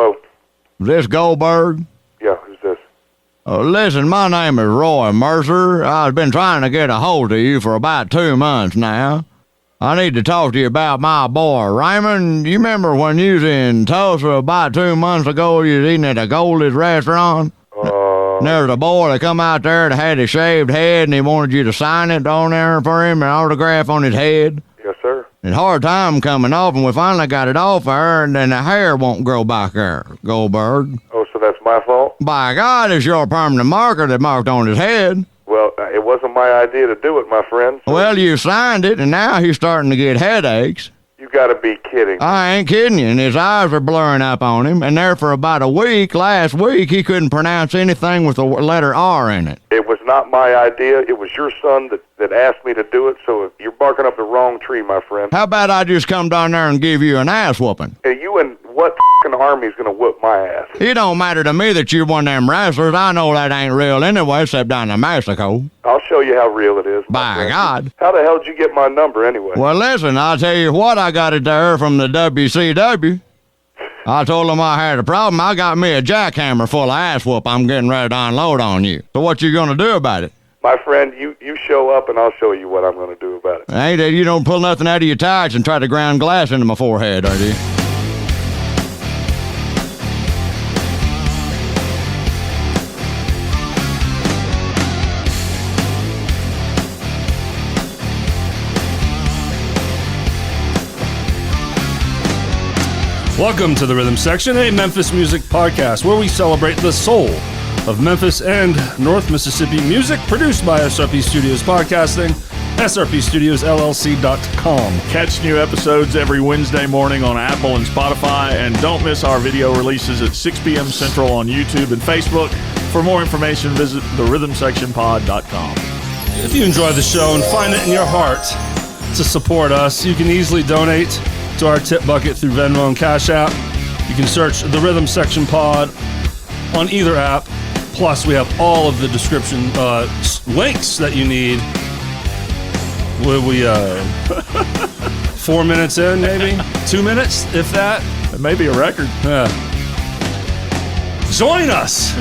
Hello? Is this Goldberg? Yeah, who's this? Listen, my name is Roy Mercer. I've been trying to get a hold of you for about 2 months now. I need to talk to you about my boy, Raymond. You remember when you was in Tulsa about 2 months ago, you was eating at a Goldie's restaurant? And there was a boy that come out there that had a shaved head, and he wanted you to sign it on there for him, an autograph on his head. Yes, sir. It's hard time coming off, and we finally got it off there, and then the hair won't grow back there, Goldberg. Oh, so that's my fault? By God, it's your permanent marker that marked on his head. Well, it wasn't my idea to do it, my friend. So Well, you signed it, and now he's starting to get headaches. you gotta be kidding. I ain't kidding you, and his eyes are blurring up on him, and there for about a week, last week, he couldn't pronounce anything with the letter R in it. It was not my idea. It was your son that asked me to do it, so you're barking up the wrong tree, my friend. How about I just come down there and give you an ass whooping? Hey, you and what f***ing army's gonna whoop my ass? It don't matter to me that you're one of them wrestlers. I know that ain't real anyway, except down in Mexico. I'll show you how real it is, my By friend. God. How the hell did you get my number anyway? Well, listen, I'll tell you what, I got it there from the WCW. I told them I had a problem. I got me a jackhammer full of ass whoop I'm getting ready to unload on you. So what you gonna do about it? My friend, you show up and I'll show you what I'm gonna do about it. Ain't that you don't pull nothing out of your tights and try to ground glass into my forehead, are you? Welcome to the Rhythm Section, a Memphis music podcast where we celebrate the soul of Memphis and North Mississippi music, produced by SRP Studios Podcasting, srpstudiosllc.com. Catch new episodes every Wednesday morning on Apple and Spotify, and don't miss our video releases at 6 p.m. Central on YouTube and Facebook. For more information, visit therhythmsectionpod.com. If you enjoy the show and find it in your heart to support us, you can easily donate to our tip bucket through Venmo and CashApp. You can search the Rhythm Section Pod on either app. Plus, we have all of the description links that you need. Will we 4 minutes in, maybe 2 minutes, if that? It may be a record. Yeah. Join us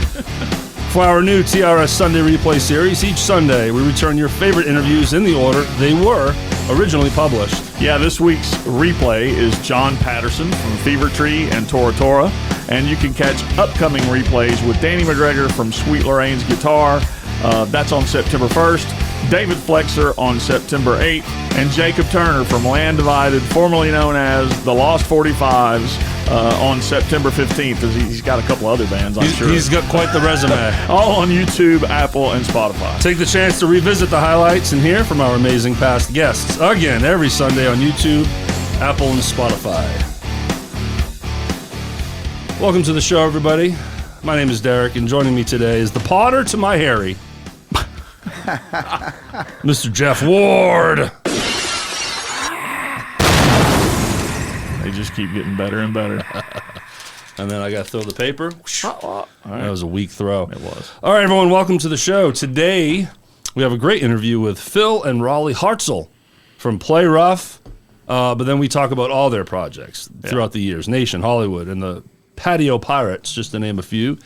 for our new TRS Sunday replay series. Each Sunday, we return your favorite interviews in the order they were originally published. Yeah, this week's replay is John Patterson from Fever Tree and Tora Tora, and you can catch upcoming replays with Danny McGregor from Sweet Lorraine's Guitar. That's on September 1st. David Flexer on September 8th, and Jacob Turner from Land Divided, formerly known as the Lost 45s, on September 15th. He's got a couple other bands, I'm sure. He's got quite the resume. All on YouTube, Apple, and Spotify. Take the chance to revisit the highlights and hear from our amazing past guests. Again, every Sunday on YouTube, Apple, and Spotify. Welcome to the show, everybody. My name is Derek, and joining me today is the Potter to my Harry, Mr. Jeff Ward. They just keep getting better and better. And then I got to throw the paper. All right. That was a weak throw. It was. All right, everyone, welcome to the show. Today, we have a great interview with Phil and Rawleigh Hartzell from Play Rough, but then we talk about all their projects throughout the years, Nation, Hollywood, and the Patio Pirates, just to name a few.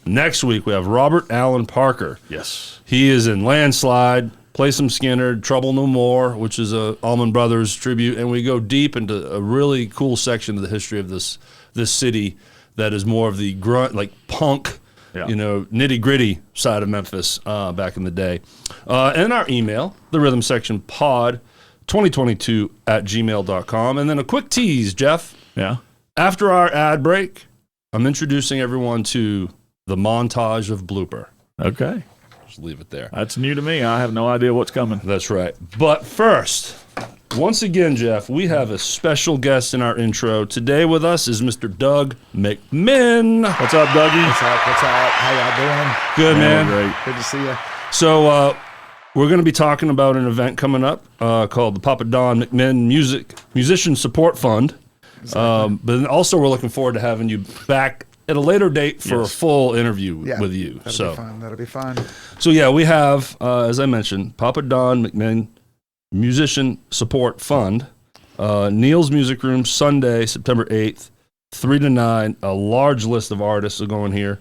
Next week, we have Robert Allen Parker. Yes. He is in Landslide, Play Some Skinner, Trouble No More, which is a Allman Brothers tribute, and we go deep into a really cool section of the history of this city that is more of the grunt, like punk, nitty-gritty side of Memphis back in the day. And our email, therhythmsectionpod2022@gmail.com. And then a quick tease, Jeff. Yeah. After our ad break, I'm introducing everyone to the montage of Blooper. Okay. Just leave it there. That's new to me. I have no idea what's coming. That's right. But first, once again, Jeff, we have a special guest in our intro. Today with us is Mr. Doug McMinn. What's up, Dougie? What's up? How y'all doing? Good, man. Great. Good to see you. So we're going to be talking about an event coming up called the Papa Don McMinn Musician Support Fund. Exactly. But then also we're looking forward to having you back at a later date for a full interview with you. That'll be fun. So yeah, we have, as I mentioned, Papa Don McMinn Musician Support Fund, Neil's Music Room, Sunday, September 8th. 3 to 9. A large list of artists are going here.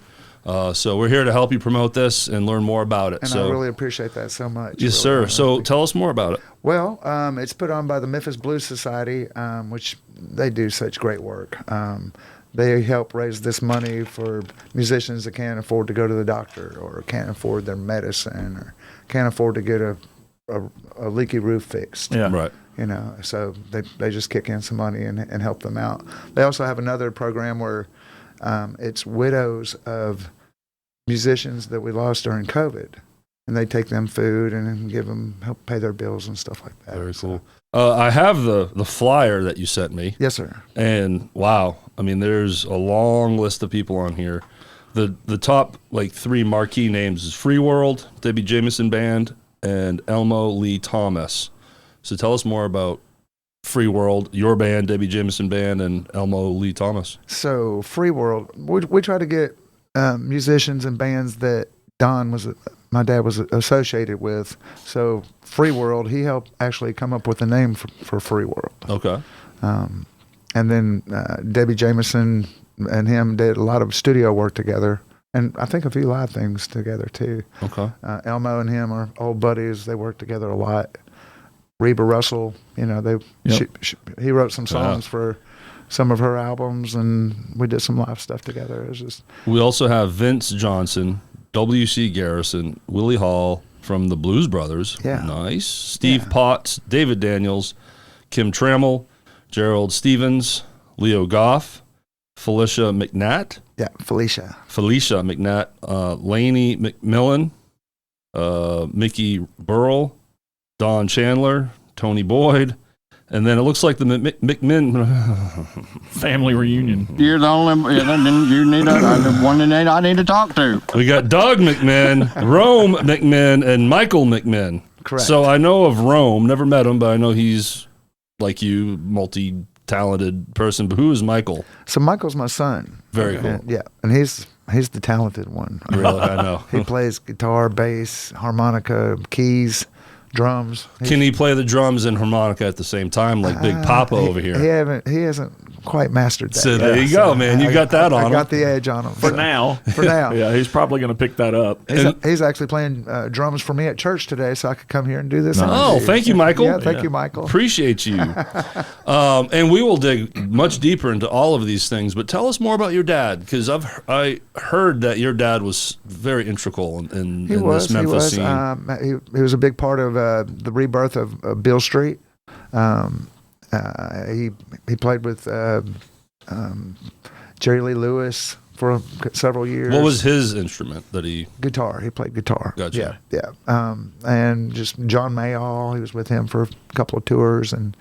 So we're here to help you promote this and learn more about it. And so, I really appreciate that so much. yes, really. sir. So tell us more about it. Well, it's put on by the Memphis Blues Society, which they do such great work. They help raise this money for musicians that can't afford to go to the doctor or can't afford their medicine or can't afford to get a leaky roof fixed. Yeah. Right. You know, so they just kick in some money and help them out. They also have another program where it's widows of musicians that we lost during COVID, and they take them food and give them help pay their bills and stuff like that. Very cool. I have the flyer that you sent me. Yes, sir. And wow, I mean, there's a long list of people on here. The top like 3 marquee names is Free World, Debbie Jameson Band, and Elmo Lee Thomas. So tell us more about Free World, your band, Debbie Jameson Band, and Elmo Lee Thomas. So Free World, we try to get musicians and bands that my dad was associated with. So Free World, he helped actually come up with the name for Free World. Okay. And then Debbie Jameson and him did a lot of studio work together, and I think a few live things together too. Okay. Elmo and him are old buddies. They work together a lot. Reba Russell, you know, he wrote some songs for some of her albums, and we did some live stuff together. It was just. We also have Vince Johnson, W.C. Garrison, Willie Hall from the Blues Brothers. Yeah. Nice. Steve Potts, David Daniels, Kim Trammell, Gerald Stevens, Leo Goff, Felicia McNatt, Laney McMillan, Mickey Burrell, Don Chandler, Tony Boyd, and then it looks like the McMinn Family reunion. You're the only you need one that I need to talk to. We got Doug McMinn, Rome McMinn, and Michael McMinn. Correct. So I know of Rome, never met him, but I know he's like you, multi-talented person. But who is Michael? So Michael's my son. Very cool. And he's the talented one. Really, I know. He plays guitar, bass, harmonica, keys, drums. Can he play the drums and harmonica at the same time, like Big Papa over here? He hasn't quite mastered that. So there you go, man. You got that on I him. got the edge on him. For now. For now. Yeah, he's probably going to pick that up. He's actually playing drums for me at church today, so I could come here and do this. Oh, interview. thank you, Michael. Yeah, thank you, Michael. Appreciate you. And we will dig much deeper into all of these things, but tell us more about your dad, because I heard that your dad was very integral in this Memphis scene. He was a big part of the rebirth of Beale Street. He played with Jerry Lee Lewis for several years. What was his instrument that he? Guitar. He played guitar. Gotcha. Yeah. And just John Mayall, he was with him for a couple of tours, and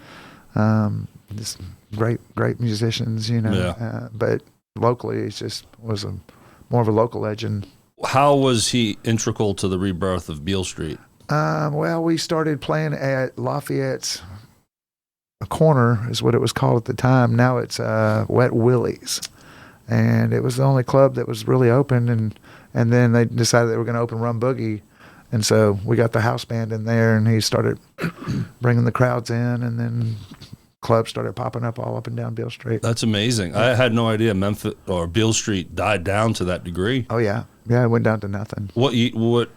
just great musicians, you know. Yeah. But locally, he just was more of a local legend. How was he integral to the rebirth of Beale Street? Well, we started playing at Lafayette's Corner, is what it was called at the time. Now it's Wet Willie's, and it was the only club that was really open. And then they decided they were going to open Rum Boogie, and so we got the house band in there, and he started bringing the crowds in, and then clubs started popping up all up and down Beale Street. That's amazing. I had no idea Memphis or Beale Street died down to that degree. Oh yeah, it went down to nothing. What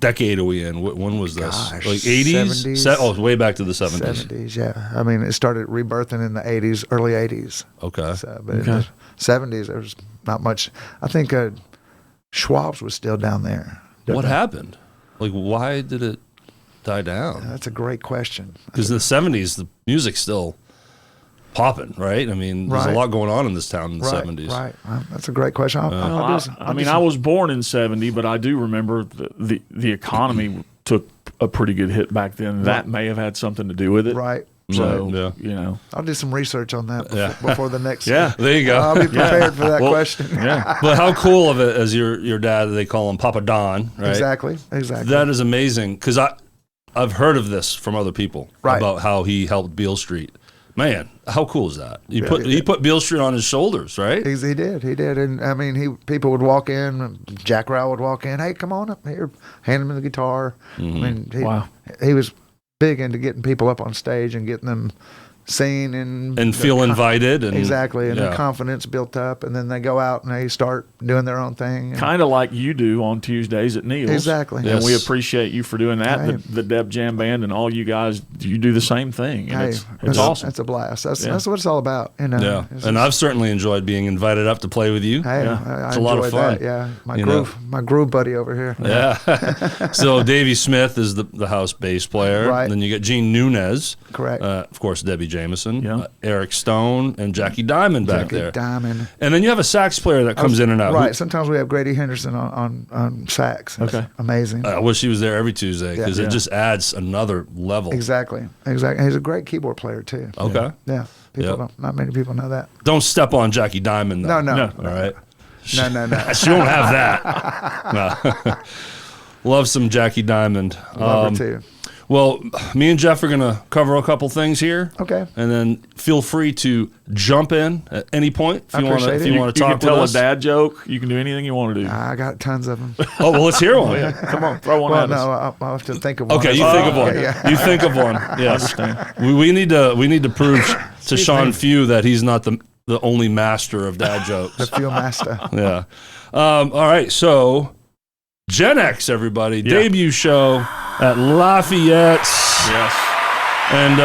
decade are we in? When was this? Gosh, like 80s? 70s. Way back to the 70s. 70s, yeah. I mean, it started rebirthing in the 80s, early 80s. Okay. So, but in the 70s, there was not much. I think Schwab's was still down there. What happened? Like, why did it die down? That's a great question. Because in the 70s, the music's still popping, right? I mean, there's a lot going on in this town in the 70s. Right. That's a great question. I was born in 70, but I do remember the economy took a pretty good hit back then. That may have had something to do with it. Right. So, you know. I'll do some research on that before the next. There you go. I'll be prepared for that question. Yeah. But how cool of it as your dad, they call him Papa Don, right? Exactly. That is amazing, because I've heard of this from other people about how he helped Beale Street. Man, how cool is that? He put Beale Street on his shoulders, right? He did, and I mean, people would walk in. Jack Rowell would walk in. Hey, come on up here. Hand him the guitar. Mm-hmm. I mean, he was big into getting people up on stage and getting them seen and feel invited. And, exactly, and the confidence built up, and then they go out and they start doing their own thing. Kind of like you do on Tuesdays at Neil's. Exactly. And we appreciate you for doing that. Hey. The Deb Jam Band and all you guys, you do the same thing. And it's awesome. It's a blast. That's what it's all about. You know? Yeah, and I've certainly enjoyed being invited up to play with you. Hey, it's I a lot of fun. That. Yeah, my groove buddy over here. Yeah. So Davey Smith is the house bass player. Right. Then you got Gene Nunez. Correct. Of course, Debbie Jameson, Eric Stone, and Jackie Diamond back there. Diamond. And then you have a sax player that comes in and out. Right. Sometimes we have Grady Henderson on sax. It's amazing. I wish he was there every Tuesday because it just adds another level. Exactly. He's a great keyboard player too. Okay. Yeah. Not many people know that. Don't step on Jackie Diamond, though. No. All right. No. She won't have that. No. Love some Jackie Diamond. Love her too. Well, me and Jeff are going to cover a couple things here. Okay. And then feel free to jump in at any point if you want to talk you with can tell us. a dad joke. You can do anything you want to do. I got tons of them. Oh, well, let's hear one. Come on, throw one at us. I'll have to think of one. Okay, you think of one. Yeah. You think of one. Yes. We need to prove to Sean Few that he's not the only master of dad jokes. The field master. Yeah. All right. So, Gen X, everybody, debut show at Lafayette's. Yes. And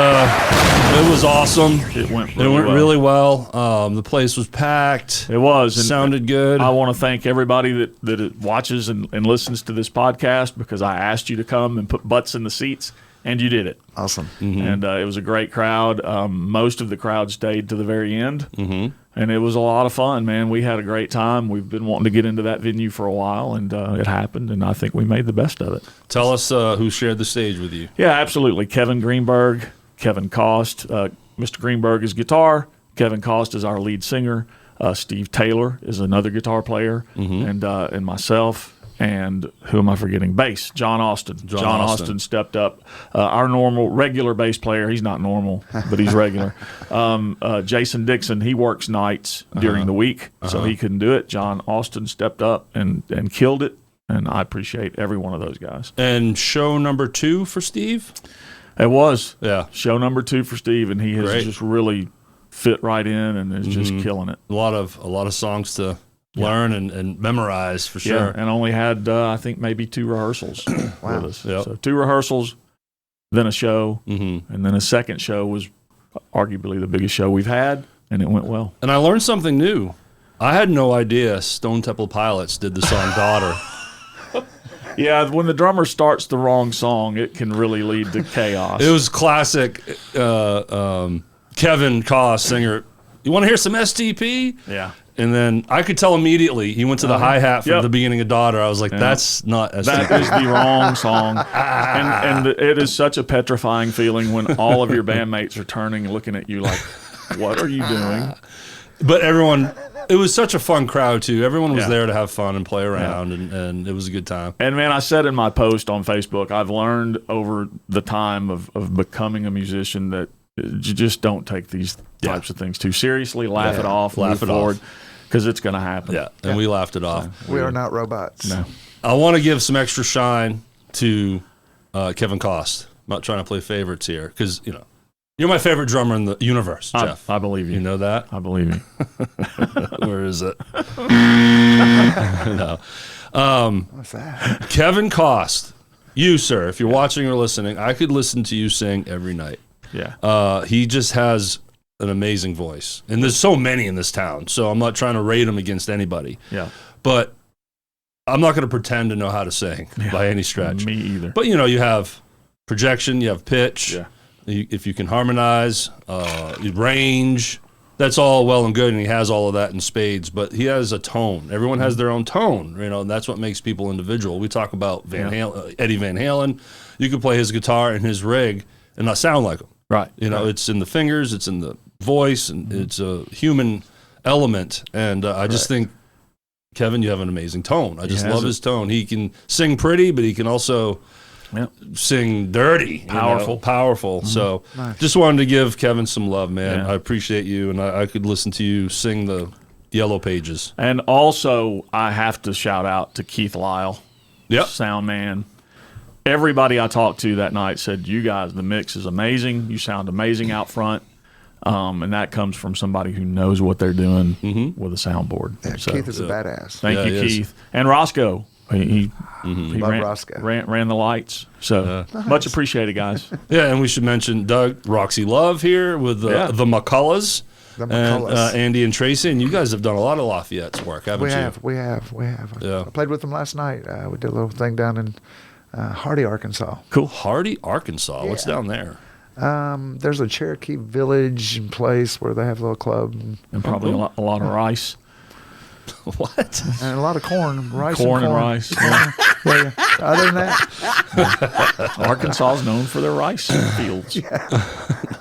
it was awesome. It went really well. The place was packed. It was. And sounded good. I want to thank everybody that watches and listens to this podcast because I asked you to come and put butts in the seats, and you did it. Awesome. Mm-hmm. And it was a great crowd. Most of the crowd stayed to the very end. Mm-hmm. And it was a lot of fun, man. We had a great time. We've been wanting to get into that venue for a while, and it happened, and I think we made the best of it. Tell us who shared the stage with you. Yeah, absolutely. Kevin Greenberg, Kevin Cost. Mr. Greenberg is guitar. Kevin Cost is our lead singer. Steve Taylor is another guitar player, and myself. And who am I forgetting? Bass, John Austin. John Austin stepped up. Our regular bass player, he's not normal, but he's regular. Jason Dixon, he works nights during the week, so he couldn't do it. John Austin stepped up and killed it, and I appreciate every one of those guys. And show number 2 for Steve? It was. Yeah. Show number 2 for Steve, and he has just really fit right in and is just killing it. A lot of songs to learn and memorize for sure. Yeah, and only had I think maybe 2 rehearsals with us. Yep. So 2 rehearsals, then a show, and then a second show was arguably the biggest show we've had, and it went well. And I learned something new. I had no idea Stone Temple Pilots did the song "Daughter." Yeah, when the drummer starts the wrong song, it can really lead to chaos. It was classic. Kevin Koss, singer. You want to hear some STP? Yeah. And then I could tell immediately he went to the hi-hat from the beginning of Daughter. I was like, that's not STP. That is the wrong song. And it is such a petrifying feeling when all of your bandmates are turning and looking at you like, what are you doing? But everyone, it was such a fun crowd, too. Everyone was there to have fun and play around, and it was a good time. And, man, I said in my post on Facebook, I've learned over the time of becoming a musician that you just don't take these types of things too seriously. Laugh it off, move forward. Because it's going to happen. Yeah, and we laughed it off. So we are not robots. No. I want to give some extra shine to Kevin Kost. I'm not trying to play favorites here because, you're my favorite drummer in the universe, Jeff. I believe you. You know that? I believe you. Where is it? No. What's that? Kevin Kost, you, sir, if you're watching or listening, I could listen to you sing every night. Yeah. He just has an amazing voice. And there's so many in this town, so I'm not trying to rate him against anybody. Yeah. But I'm not going to pretend to know how to sing by any stretch. Me either. But, you have projection, you have pitch. Yeah. If you can harmonize, range, that's all well and good, and he has all of that in spades, but he has a tone. Everyone has their own tone, and that's what makes people individual. We talk about Eddie Van Halen. You could play his guitar and his rig and not sound like him. Right. It's in the fingers, it's in the voice, and it's a human element. And I just think, Kevin, you have an amazing tone. I just love his tone. He can sing pretty, but he can also sing dirty. Powerful. So just wanted to give Kevin some love, man. I appreciate you, and I could listen to you sing the Yellow Pages. And also, I have to shout out to Keith Lyle, sound man. Everybody I talked to that night said, you guys, the mix is amazing. You sound amazing out front. And that comes from somebody who knows what they're doing with a soundboard. Yeah, So, Keith is a badass. thank you, Keith. And Roscoe. He Love Roscoe. ran the lights. So much appreciated, guys. Yeah, and we should mention Doug, Roxy Love here with the McCulloughs. The And McCulloughs. Andy and Tracy, and you guys have done a lot of Lafayette's work, haven't you? We have. Yeah. I played with them last night. We did a little thing down in Hardy, Arkansas. Cool. Hardy, Arkansas. What's down there? There's a Cherokee village place where they have a little club And probably a lot of rice. What? and a lot of corn, rice, Corn and corn. rice. Yeah. Other than that, Arkansas is known for their rice fields.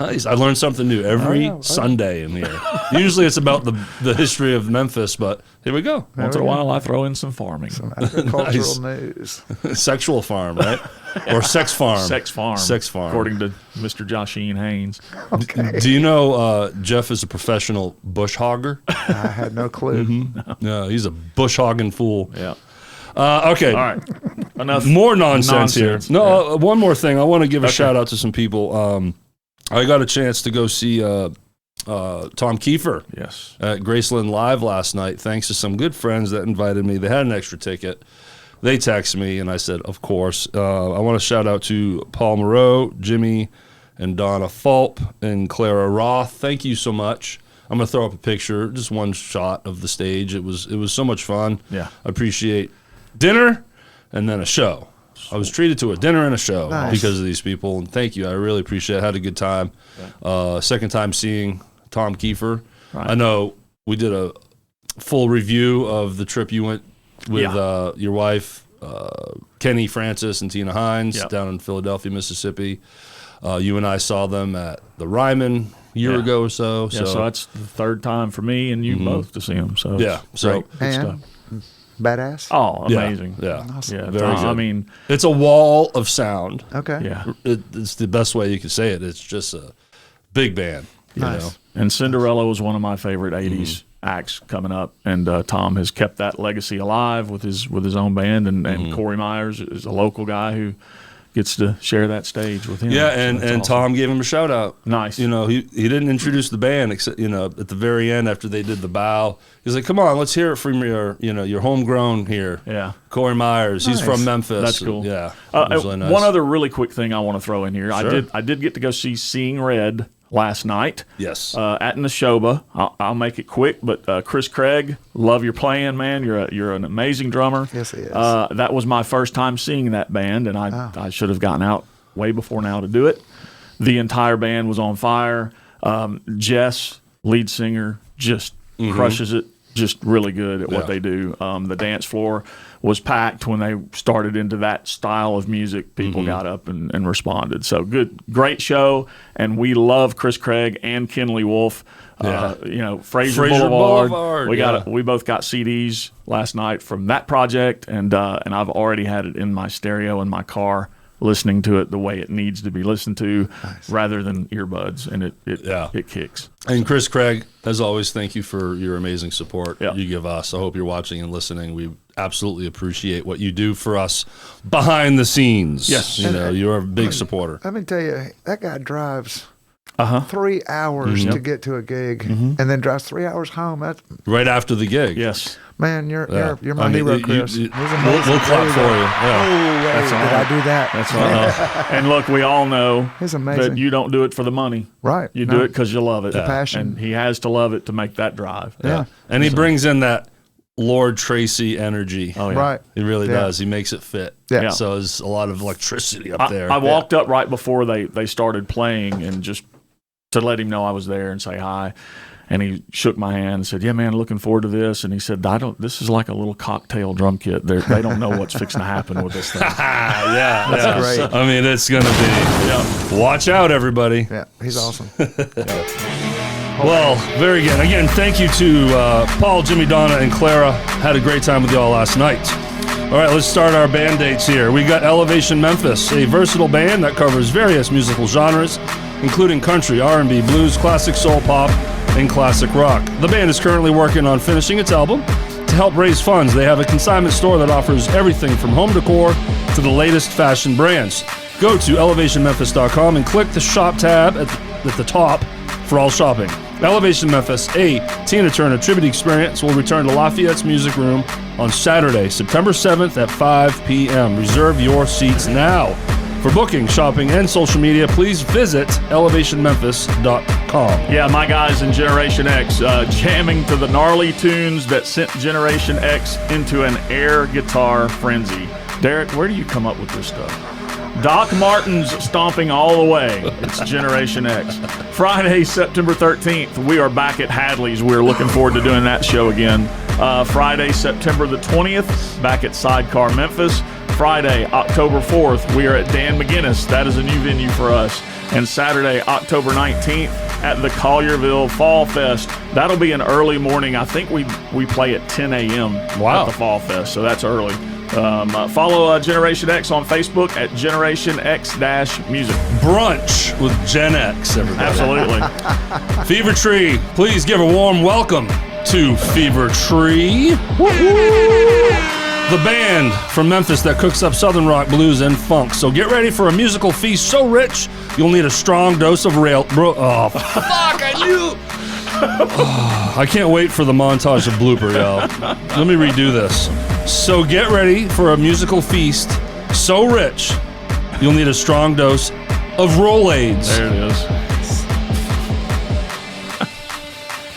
Nice. I learned something new every Sunday in here. Usually it's about the history of Memphis, but here we go. Once in a while, I throw in some farming. agricultural news. Sexual farm, right? Or sex farm. Sex farm. Sex farm. According to Mr. Joshine Haynes. Do you know Jeff is a professional bush hogger? I had no clue. No, he's a bush hogging fool. Yeah. Okay. All right. Enough. More nonsense here. No, Yeah. one more thing. I want to give a shout out to some people. I got a chance to go see Tom Kiefer Yes. at Graceland Live last night, thanks to some good friends that invited me. They had an extra ticket. They texted me, and I said, of course. I want to shout out to Paul Moreau, Jimmy, and Donna Fulp, and Clara Roth. Thank you so much. I'm going to throw up a picture, just one shot of the stage. It was so much fun. Yeah. I appreciate dinner and then a show. I was treated to a dinner and a show because of these people, and thank you. I really appreciate it. I had a good time. Second time seeing Tom Kiefer. Right. I know we did a full review of the trip you went with your wife, Kenny Francis and Tina Hines down in Philadelphia, Mississippi. You and I saw them at the Ryman a year ago or so. Yeah, so that's the third time for me and you both to see them. So Yeah, so- great. Good stuff. Badass. Oh, amazing. Yeah. Awesome. Yeah, Very Tom, good. I mean, It's a wall of sound. Okay. yeah. It's the best way you can say it. It's just a big band. You Nice. know? And Cinderella was one of my favorite '80s acts coming up, and Tom has kept that legacy alive with his own band. And Corey Myers is a local guy who gets to share that stage with him. Yeah, So and that's awesome. Tom gave him a shout out. Nice. You know, he didn't introduce the band except at the very end after they did the bow. He's like, "Come on, let's hear it from your homegrown here." Yeah. Corey Myers. He's Nice. from Memphis. That's cool. Yeah. It was really nice. One other really quick thing I want to throw in here. Sure. I did get to go see Seeing Red last night. Yes. At Neshoba. I'll make it quick, but Chris Craig, love your playing, man. You're an amazing drummer. Yes, he is. That was my first time seeing that band, and I should have gotten out way before now to do it. The entire band was on fire. Jess, lead singer, just crushes it. Just really good at what they do. The dance floor was packed when they started into that style of music. People got up and responded. So great show. And we love Chris Craig and Kenley Wolf. Fraser Boulevard. We both got CDs last night from that project, and I've already had it in my stereo in my car, listening to it the way it needs to be listened to, rather than earbuds, and it kicks. And Chris Craig, as always, thank you for your amazing support Yeah. you give us. I hope you're watching and listening. We absolutely appreciate what you do for us behind the scenes. Yes. You're a big supporter. Let me tell you, that guy drives 3 hours Mm-hmm. to get to a gig, and then drives 3 hours home. That's Right after the gig. Yes. man, you're my I mean, hero, you- Chris. you- He's we'll amazing. clap There for go. you. Yeah. Oh, wait, That's all did right. I do that? That's right. And look, we all know He's amazing. that you don't do it for the money. Right. You No. do it because you love it. a passion. And he has to love it to make that drive. Yeah. And he brings in that Lord Tracy energy. Oh, yeah. Right. He really Yeah. does. He makes it fit. Yeah. So there's a lot of electricity up there. I walked up right before they started playing and just to let him know I was there and say hi. And he shook my hand and said, "Yeah, man, looking forward to this." And he said, "This is like a little cocktail drum kit. They don't know what's fixing to happen with this thing." Yeah, That's great. I mean, it's going to be. Watch out, everybody. Yeah, he's awesome. Well, very good. Again, thank you to Paul, Jimmy, Donna, and Clara. Had a great time with y'all last night. All right, let's start our band dates here. We got Elevation Memphis, a versatile band that covers various musical genres, including country, R&B, blues, classic soul pop, and classic rock. The band is currently working on finishing its album. To help raise funds, they have a consignment store that offers everything from home decor to the latest fashion brands. Go to elevationmemphis.com and click the shop tab at the top for all shopping. Elevation Memphis, a Tina Turner tribute experience, will return to Lafayette's Music Room on Saturday, September 7th at 5 p.m. Reserve your seats now. For booking, shopping, and social media, please visit elevationmemphis.com. Yeah, my guys in Generation X jamming to the gnarly tunes that sent Generation X into an air guitar frenzy. Derek, where do you come up with this stuff? Doc Martens stomping all the way. It's Generation X. Friday, September 13th, we are back at Hadley's. We're looking forward to doing that show again. Friday, September the 20th, back at Sidecar Memphis. Friday, October 4th, we are at Dan McGinnis. That is a new venue for us. And Saturday, October 19th, at the Collierville Fall Fest. That'll be an early morning. I think we play at 10 a.m. Wow. at the Fall Fest, so that's early. Follow Generation X on Facebook at Generation X-Music. Brunch with Gen X, everybody. Absolutely. Fever Tree, please give a warm welcome to Fever Tree. The band from Memphis that cooks up Southern rock, blues, and funk. So get ready for a musical feast so rich, you'll need a strong dose of fuck, I knew. I can't wait for the montage of Blooper, y'all. Let me redo this. So get ready for a musical feast so rich, you'll need a strong dose of Rolaids. There it is.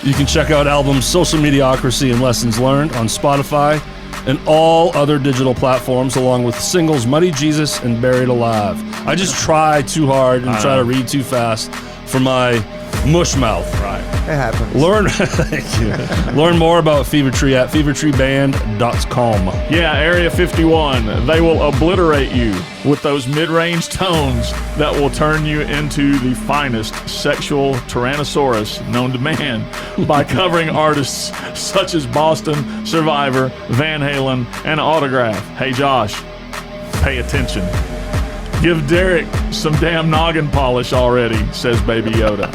You can check out albums Social Mediocrity and Lessons Learned on Spotify and all other digital platforms, along with singles Muddy Jesus and Buried Alive. I just try too hard and try to read too fast for my mush mouth. Right. It happens. Thank you. Learn more about Fever Tree at fevertreeband.com. Yeah, Area 51. They will obliterate you with those mid-range tones that will turn you into the finest sexual tyrannosaurus known to man by covering artists such as Boston, Survivor, Van Halen, and Autograph. Hey, Josh, pay attention. Give Derek some damn noggin polish already, says Baby Yoda.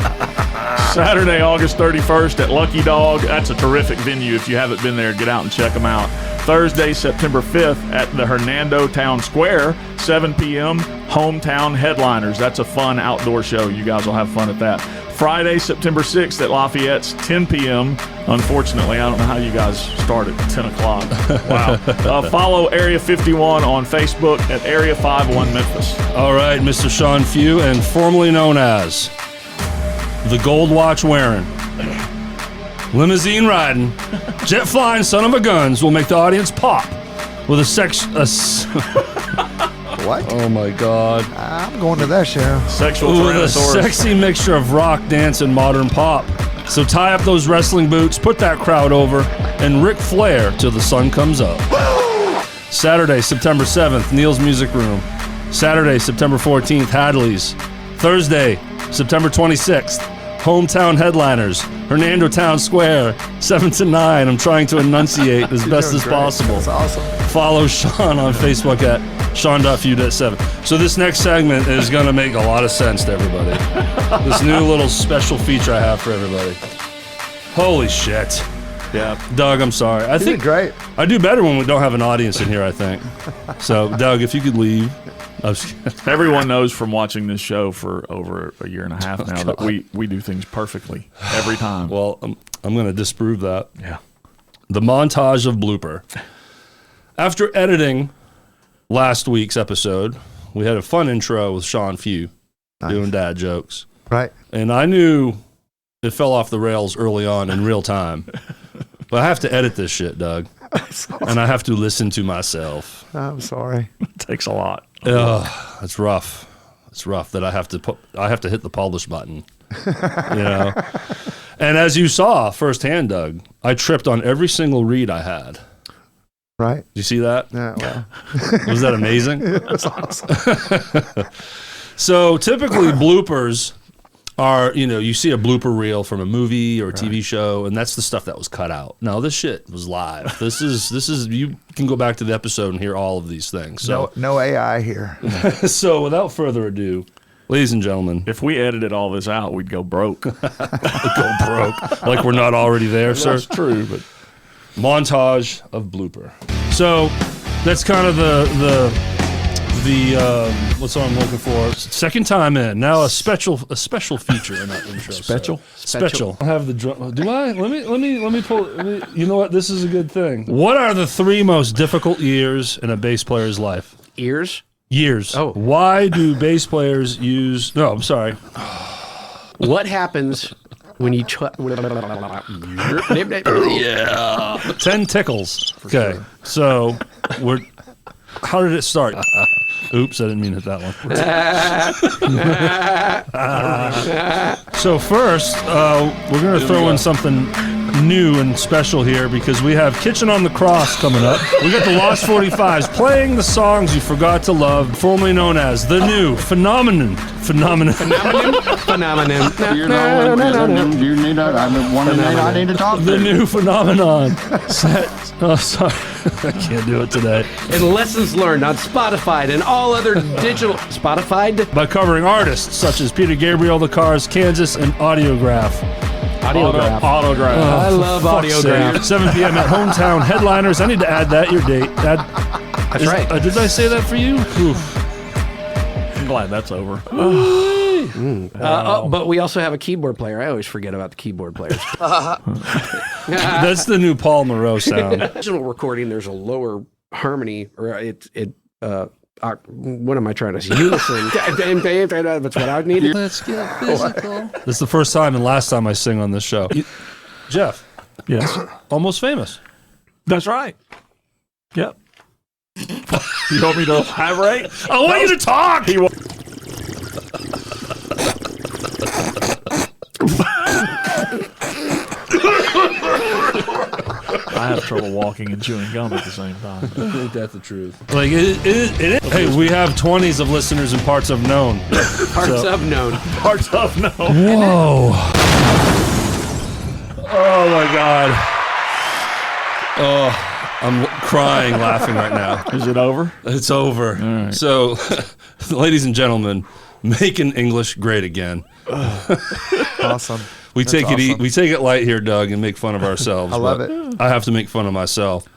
Saturday, August 31st at Lucky Dog. That's a terrific venue. If you haven't been there, get out and check them out. Thursday, September 5th at the Hernando Town Square, 7 p.m., Hometown Headliners. That's a fun outdoor show. You guys will have fun at that. Friday, September 6th at Lafayette's, 10 p.m. Unfortunately, I don't know how you guys start at 10 o'clock. Wow. Follow Area 51 on Facebook at Area 51 Memphis. All right, Mr. Sean Few, and formerly known as the Gold Watch Wearing, limousine riding, jet flying son of a guns will make the audience pop with What? Oh my God. I'm going to that show. Sexual With a Tyrannosaurus. sexy mixture of rock, dance, and modern pop. So tie up those wrestling boots, put that crowd over, and Ric Flair till the sun comes up. Saturday, September 7th, Neil's Music Room. Saturday, September 14th, Hadley's. Thursday, September 26th, Hometown Headliners, Hernando Town Square, 7 to 9. I'm trying to enunciate as best as possible. That's awesome. Follow Sean on Facebook at Sean.feud7. So this next segment is going to make a lot of sense to everybody. This new little special feature I have for everybody. Holy shit. Yeah. Doug, I'm sorry. I You think did great. I do better when we don't have an audience in here, I think. So, Doug, if you could leave. I was- Everyone knows from watching this show for over a year and a half now that we do things perfectly every time. well, I'm going to disprove that. Yeah. The montage of Blooper. After editing last week's episode, we had a fun intro with Sean Few doing dad jokes. Right. And I knew it fell off the rails early on in real time. But I have to edit this shit, Doug. And I have to listen to myself. I'm sorry. It takes a lot. Ugh, it's rough. It's rough that I have to hit the polish button. You know? And as you saw firsthand, Doug, I tripped on every single read I had. Right. Did you see that? Yeah, well, Was that amazing? that's awesome. So typically bloopers are, you see a blooper reel from a movie or a TV show, and that's the stuff that was cut out. No, this shit was live. This is you can go back to the episode and hear all of these things. So No AI here. so without further ado, ladies and gentlemen, If we edited all this out, we'd go broke. go broke. Like we're not already there, sir. That's true, but Montage of Blooper. So that's kind of the What's what I'm looking for? Second time in. Now a special feature in that intro. Special. I have the drum. Do I? Let me pull. You know what? This is a good thing. What are the 3 most difficult years in a bass player's life? Years. Oh. Why do bass players use? No, I'm sorry. What happens when you? Yeah. 10 tickles. Okay. Sure. So we're. How did it start? Oops, I didn't mean to hit that one. So first, we're going to throw in something new and special here because we have Kitchen on the Cross coming up. We got the Lost 45s playing the songs you forgot to love, formerly known as the new phenomenon. You know, you need I need to talk to. The new phenomenon. Oh, sorry. I can't do it today. And lessons learned on Spotify and all other digital... Spotify? By covering artists such as Peter Gabriel, The Cars, Kansas, and Audiograph. Autograph. I love Audiograph. 7 p.m. at Hometown Headliners. I need to add that, your date. That's right. Did I say that for you? Oof. I'm glad that's over. But we also have a keyboard player. I always forget about the keyboard players. That's the new Paul Moreau sound. Original recording, there's a lower harmony, or what am I trying to say? Unison. That's what I would need. Let's get physical. This is the first time and last time I sing on this show. Jeff. Yes. Almost Famous. That's right. Yep. You want me to elaborate? I want you to talk! I have trouble walking and chewing gum at the same time. Ain't that the truth? Like, it is. Hey, we have 20s of listeners in parts of known. Parts of known. Whoa. Oh, my God. Oh, I'm crying, laughing right now. Is it over? It's over. All right. So, ladies and gentlemen, making English great again. Awesome. We take it light here, Doug, and make fun of ourselves. I love it. I have to make fun of myself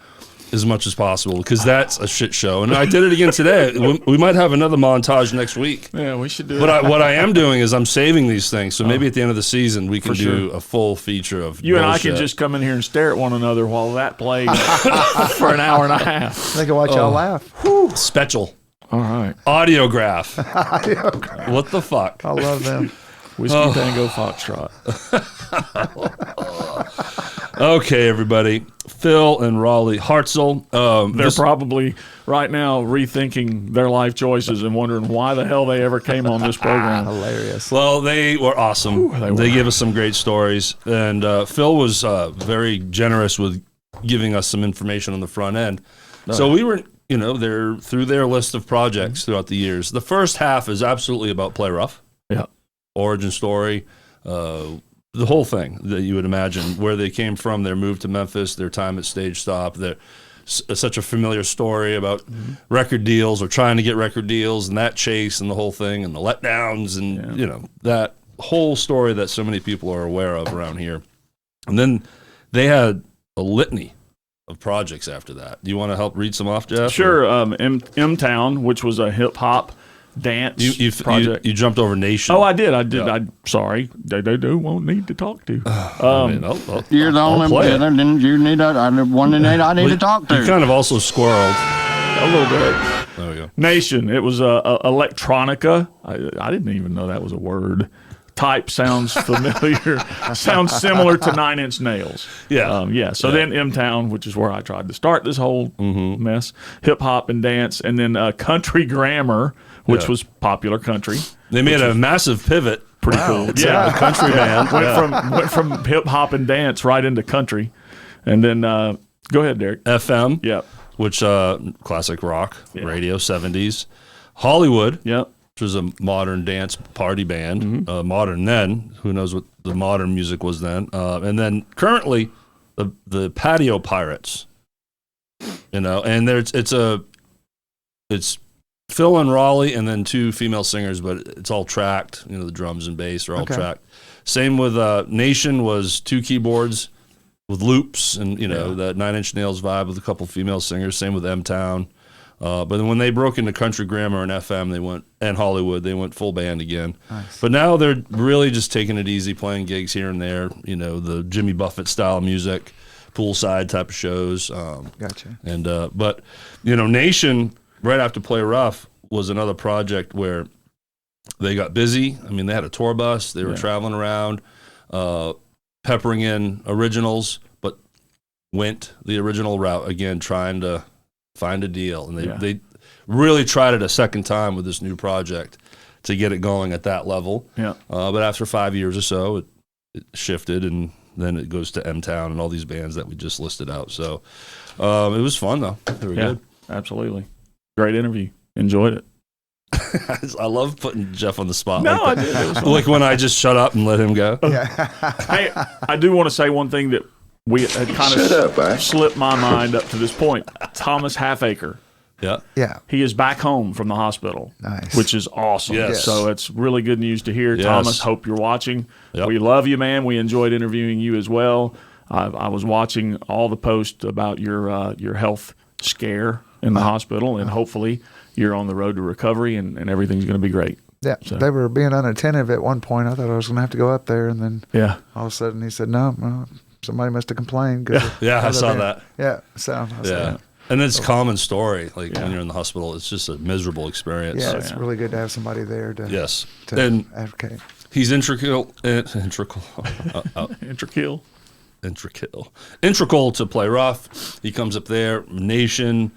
as much as possible because that's a shit show. And I did it again today. We might have another montage next week. Yeah, we should do it. But what I am doing is I'm saving these things. So maybe at the end of the season, we can do a full feature of you and bullshit. I can just come in here and stare at one another while that plays for an hour and a half. They can watch y'all laugh. Special. All right. Audiograph. What the fuck? I love them. Whiskey Tango Foxtrot. Okay, everybody. Phil and Rawleigh Hartzell. They're probably right now rethinking their life choices and wondering why the hell they ever came on this program. Hilarious. Well, they were awesome. They gave us some great stories. And Phil was very generous with giving us some information on the front end. So we were, they're through their list of projects throughout the years. The first half is absolutely about Play Rough. Yeah. Origin story, the whole thing that you would imagine, where they came from, their move to Memphis, their time at Stage Stop, such a familiar story about record deals or trying to get record deals and that chase and the whole thing and the letdowns and, that whole story that so many people are aware of around here. And then they had a litany of projects after that. Do you want to help read some off, Jeff? Sure. M-Town, which was a hip-hop dance project. You jumped over Nation. Oh, I did. Yeah. I'm sorry. They won't need to talk to. You're the only one and you need I need to talk to. You kind of also squirreled. A little bit. There we go. Nation. It was electronica. I didn't even know that was a word. Type sounds familiar. Sounds similar to 9 Inch Nails. Yeah. So then M-Town, which is where I tried to start this whole mess. Hip hop and dance, and then Country Grammar, which was popular country. They made a massive pivot. Pretty cool. Yeah, country band. Went from hip hop and dance right into country, and then go ahead, Derek. FM. Yep. Which classic rock radio 70s. Hollywood. Yep. Which was a modern dance party band. Modern then. Who knows what the modern music was then? And then currently, the Patio Pirates. And it's Phil and Rawleigh, and then 2 female singers, but it's all tracked. The drums and bass are all tracked. Same with Nation was 2 keyboards with loops, and that 9 Inch Nails vibe with a couple female singers. Same with M-Town. But then when they broke into country grammar and FM, and Hollywood, they went full band again. Nice. But now they're really just taking it easy, playing gigs here and there. The Jimmy Buffett style music, poolside type of shows. Gotcha. And but Nation right after Play Rough was another project where they got busy. I mean, they had a tour bus. They were traveling around, peppering in originals, but went the original route again, trying to find a deal. And they really tried it a second time with this new project to get it going at that level. Yeah. But after 5 years or so, it shifted, and then it goes to M-Town and all these bands that we just listed out. So it was fun, though. They were good. Absolutely. Great interview. Enjoyed it. I love putting Jeff on the spot. No, like I did. It was fun. like when I just shut up and let him go. Hey, I do want to say one thing that we had kind of slipped my mind up to this point. Thomas Halfacre. Yeah. Yeah. He is back home from the hospital. Nice. Which is awesome. Yes. So it's really good news to hear. Yes. Thomas, hope you're watching. Yep. We love you, man. We enjoyed interviewing you as well. I was watching all the posts about your health scare in the hospital, and hopefully you're on the road to recovery and everything's going to be great. Yeah, So- they were being unattentive at one point. I thought I was going to have to go up there, and then all of a sudden he said, no, somebody must have complained. Yeah, I saw that. Yeah, so I was Yeah. like, And it's a common story. Like when you're in the hospital, it's just a miserable experience. yeah, it's really good to have somebody there to, Yes. to And advocate. he's integral to Play Rough. He comes up there, Nation,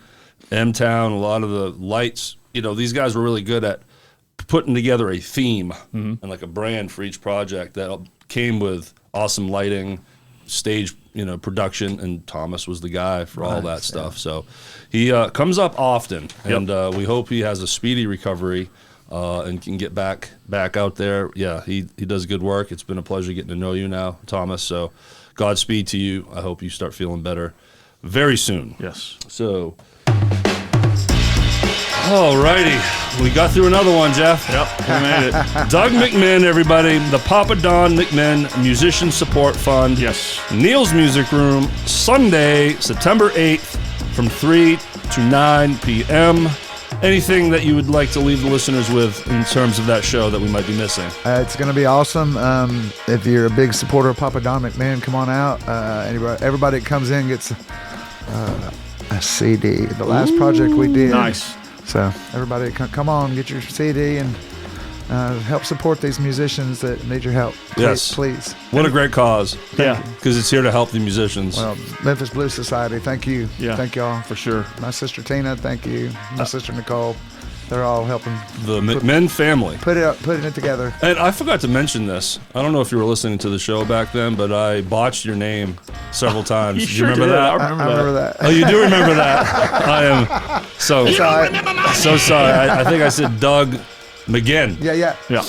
M-Town, a lot of the lights. These guys were really good at putting together a theme and like a brand for each project that came with awesome lighting, stage, production, and Thomas was the guy for all that stuff. So he comes up often, and we hope he has a speedy recovery and can get back out there. Yeah, he does good work. It's been a pleasure getting to know you now, Thomas. So Godspeed to you. I hope you start feeling better very soon. Yes. So, alrighty. We got through another one, Jeff. Yep, we made it. Doug McMinn, everybody. The Papa Don McMinn Musician Support Fund. Yes. Neil's Music Room, Sunday, September 8th from 3 to 9 p.m. Anything that you would like to leave the listeners with in terms of that show that we might be missing? It's going to be awesome. If you're a big supporter of Papa Don McMinn, come on out. Everybody that comes in gets a CD. The last project we did. Nice. So everybody come on, get your CD and help support these musicians that need your help. Please. What a great cause. Yeah. Because it's here to help the musicians. Well, Memphis Blues Society, thank you. Yeah. Thank y'all. For sure. My sister Tina, thank you. My sister Nicole. They're all helping The McMinn family. putting it together. And I forgot to mention this. I don't know if you were listening to the show back then, but I botched your name several times. You Do sure remember did. that? I remember that. Oh, you do remember that? I am so sorry. I think I said Doug McGinn. Yeah. Yeah.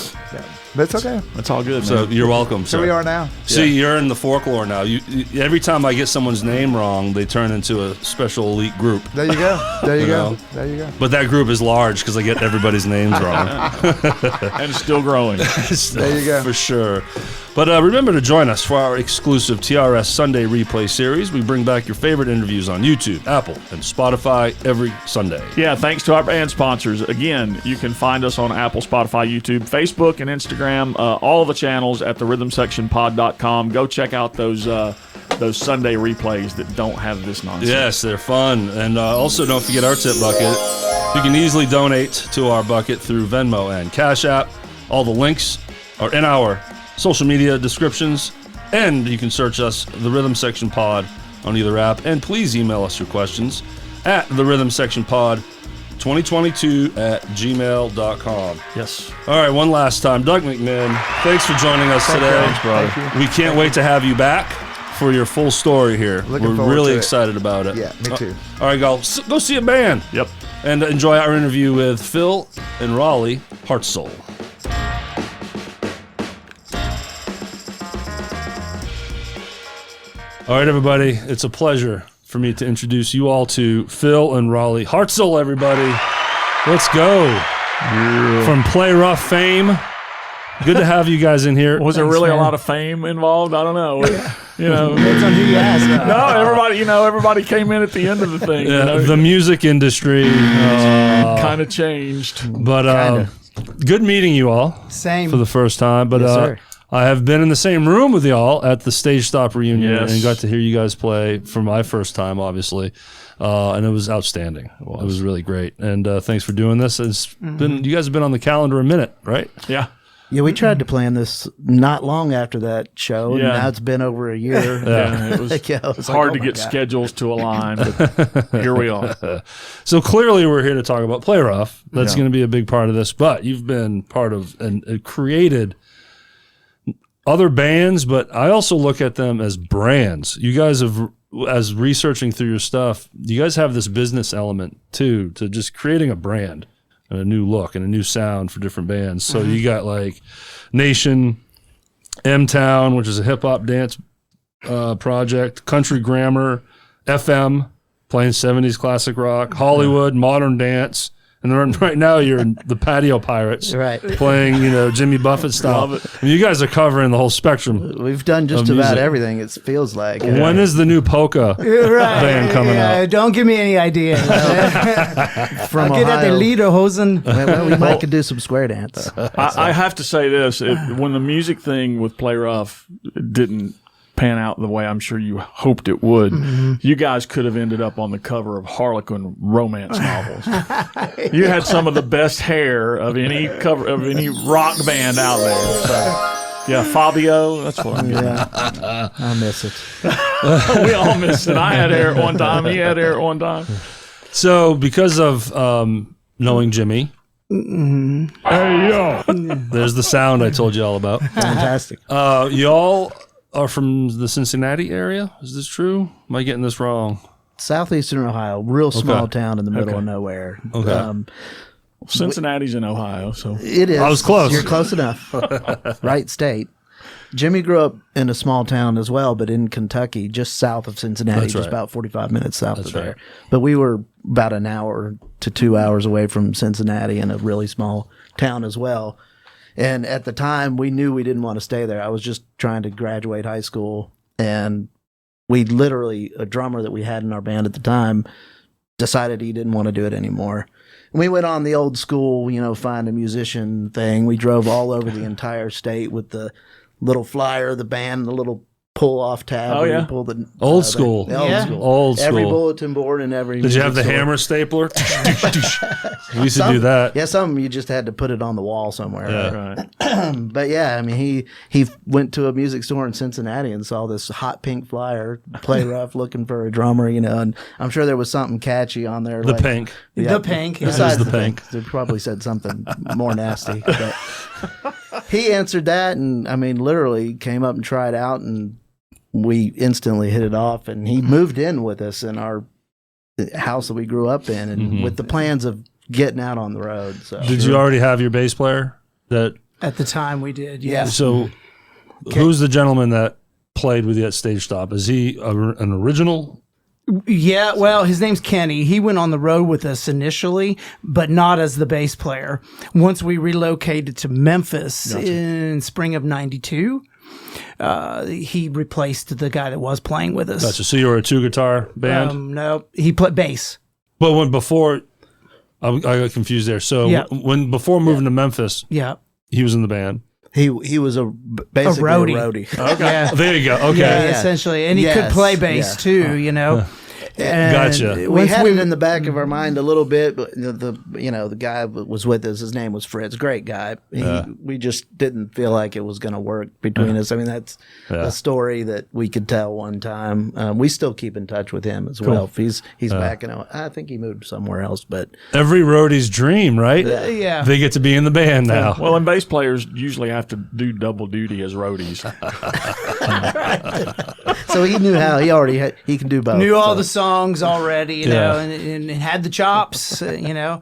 But it's okay. That's all good, So man. you're welcome. Here we are now. See, you're in the folklore now. You every time I get someone's name wrong, they turn into a special elite group. There you go. There you go. know? There you go. But that group is large because I get everybody's names wrong. And it's still growing. There you go. For sure. But remember to join us for our exclusive TRS Sunday replay series. We bring back your favorite interviews on YouTube, Apple, and Spotify every Sunday. Yeah, thanks to our band sponsors. Again, you can find us on Apple, Spotify, YouTube, Facebook, and Instagram. All the channels at therhythmsectionpod.com. Go check out those Sunday replays that don't have this nonsense. Yes, they're fun. And also don't forget our tip bucket. You can easily donate to our bucket through Venmo and CashApp. All the links are in our social media descriptions, and you can search us, The Rhythm Section Pod, on either app. And please email us your questions at therhythmsectionpod2022@gmail.com. Yes. All right, one last time. Doug McMinn, thanks for joining us today. Thanks, brother. Thank you. We can't wait to have you back for your full story here. Looking We're forward really to it. excited about it. Yeah, me too. All right, go see a band. Yep. And enjoy our interview with Phil and Rawleigh Hartzell. All right, everybody. It's a pleasure for me to introduce you all to Phil and Rawleigh Hartzell, everybody. Let's go. From Play Rough fame Good to have you guys in here. Was there really a lot of fame involved? I don't know. You know, Depends on who you ask. No, everybody came in at the end of the thing. Yeah, you know? the music industry kind of changed. but good meeting you all. Same. For the first time. But Yes, sir. I have been in the same room with y'all at the Stage Stop reunion Yes. and got to hear you guys play for my first time, obviously. And it was outstanding. It was really great. And thanks for doing this. It's been you guys have been on the calendar a minute, right? Yeah. Yeah, we tried to plan this not long after that show, and Yeah. now it's been over a year. Yeah, it was, Yeah, it was hard like, to oh my get God. schedules to align, but here we are. So clearly we're here to talk about Play Rough. That's Yeah. going to be a big part of this. But you've been part of and created other bands, but I also look at them as brands. You guys have, as researching through your stuff, you guys have this business element too, to just creating a brand and a new look and a new sound for different bands. So you got like Nation, M-Town, which is a hip hop dance project, Country Grammar, FM, playing 70s classic rock, Hollywood, modern dance. And then right now you're in the Patio Pirates, Right. playing, Jimmy Buffett style. And you guys are covering the whole spectrum. We've done just of about music. everything, it feels like. When is the new polka band coming out? Don't give me any ideas. From Get at the Ohio. Lederhosen. Well, we might could do some square dance. I have to say this: when the music thing with Play Rough didn't pan out the way I'm sure you hoped it would, you guys could have ended up on the cover of Harlequin romance novels. You had some of the best hair of any cover of any rock band out there. So, yeah, Fabio, that's what I'm getting. Yeah, I miss it. We all missed it. I had hair at one time. He had hair at one time. So because of knowing Jimmy, Hey, yo. there's the sound I told you all about. Fantastic. Y'all are from the Cincinnati area. Is this true? Am I getting this wrong? Southeastern Ohio, real small Okay. town in the middle Okay. of nowhere. Okay. Cincinnati's in Ohio, so It is. I was close. You're close enough. Right state. Jimmy grew up in a small town as well, but in Kentucky, just south of Cincinnati, That's just right. about 45 minutes south That's of there. right. But we were about an hour to 2 hours away from Cincinnati in a really small town as well. And at the time, we knew we didn't want to stay there. I was just trying to graduate high school, and we literally, a drummer that we had in our band at the time, decided he didn't want to do it anymore. And we went on the old school, find a musician thing. We drove all over the entire state with the little flyer of the band, the little pull-off tab. Oh, where yeah. you pull the Old school. the old Yeah. school. Old Every school. bulletin board and every. Did you have the music store. hammer stapler? We used to do that. Yeah, some you just had to put it on the wall somewhere. Yeah. right. But yeah, I mean, he went to a music store in Cincinnati and saw this hot pink flyer, Play Rough, looking for a drummer, and I'm sure there was something catchy on there. The like, pink. yeah, The pink. yeah. Besides It was the the pink, they probably said something more nasty. But he answered that, and I mean, literally came up and tried out, and we instantly hit it off. And he moved in with us in our house that we grew up in, and with the plans of getting out on the road. So Did you already have your bass player? That At the time we did, Yeah. so. Who's the gentleman that played with you at Stage Stop? Is he an original? Yeah, well, his name's Kenny. He went on the road with us initially, but not as the bass player. Once we relocated to Memphis in spring of '92, he replaced the guy that was playing with us. Gotcha. So you were a 2-guitar band? No, he played bass. But when before, I got confused there. So Yeah. when before moving to Memphis, Yeah. he was in the band. he was basically a roadie. roadie. Yeah. There you go. Okay. Yeah, essentially. And he could Yes, play bass yeah. too, And Gotcha. We once had it in the back of our mind a little bit, but the guy that was with us, his name was Fritz, great guy. We just didn't feel like it was going to work between us. I mean, that's a story that we could tell one time. We still keep in touch with him as well. If he's back in, I think he moved somewhere else, but Every roadie's dream, right? Yeah. They get to be in the band now. Well, and bass players usually have to do double duty as roadies. so he knew how he can do both. knew all so. the songs already, Yeah. and had the chops, Yeah.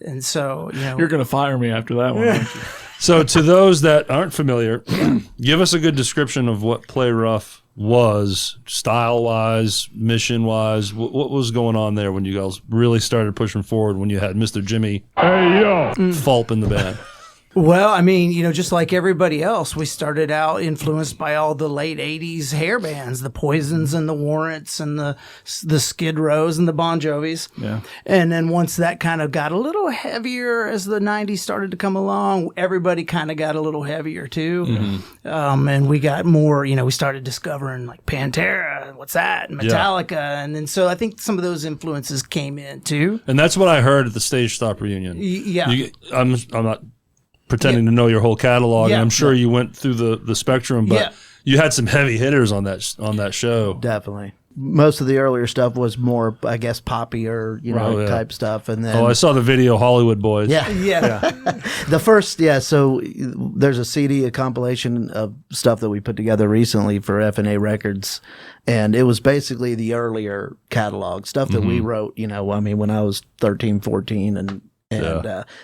And so, You're going to fire me after that one, aren't you? So to those that aren't familiar, give us a good description of what Play Rough was, style-wise, mission-wise. What was going on there when you guys really started pushing forward, when you had Mr. Jimmy Fulp in the band? Well, I mean, just like everybody else, we started out influenced by all the late 80s hair bands, the Poisons and the Warrants and the Skid Rows and the Bon Jovis. Yeah. And then once that kind of got a little heavier as the 90s started to come along, everybody kind of got a little heavier too. Mm-hmm. And we got more, we started discovering like Pantera, what's that, and Metallica. And then so I think some of those influences came in too. And that's what I heard at the Stage Stop reunion. Yeah. I'm not pretending to know your whole catalog, and I'm sure you went through the spectrum, but you had some heavy hitters on that show. Definitely. Most of the earlier stuff was more, I guess, poppier, type stuff. And then I saw the video Hollywood Boys. Yeah. The first, so there's a CD, a compilation of stuff that we put together recently for F&A Records, and it was basically the earlier catalog, stuff that we wrote, when I was 13, 14, and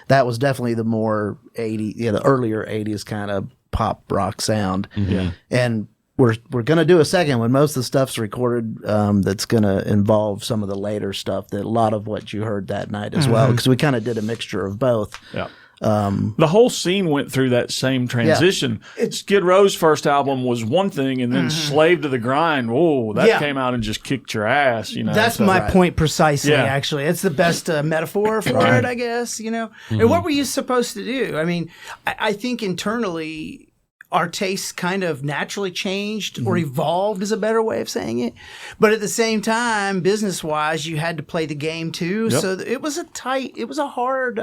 that was definitely the more the earlier 80s kind of pop rock sound. Mm-hmm. And we're going to do a second one. Most of the stuff's recorded that's going to involve some of the later stuff, that a lot of what you heard that night as well, because we kind of did a mixture of both. Yeah. The whole scene went through that same transition. Skid Row's first album was one thing, and then Slave to the Grind, that came out and just kicked your ass. That's my point precisely, actually. It's the best metaphor for it, I guess, And what were you supposed to do? I mean, I think internally our tastes kind of naturally changed or evolved is a better way of saying it. But at the same time, business-wise, you had to play the game too. Yep. So it was a hard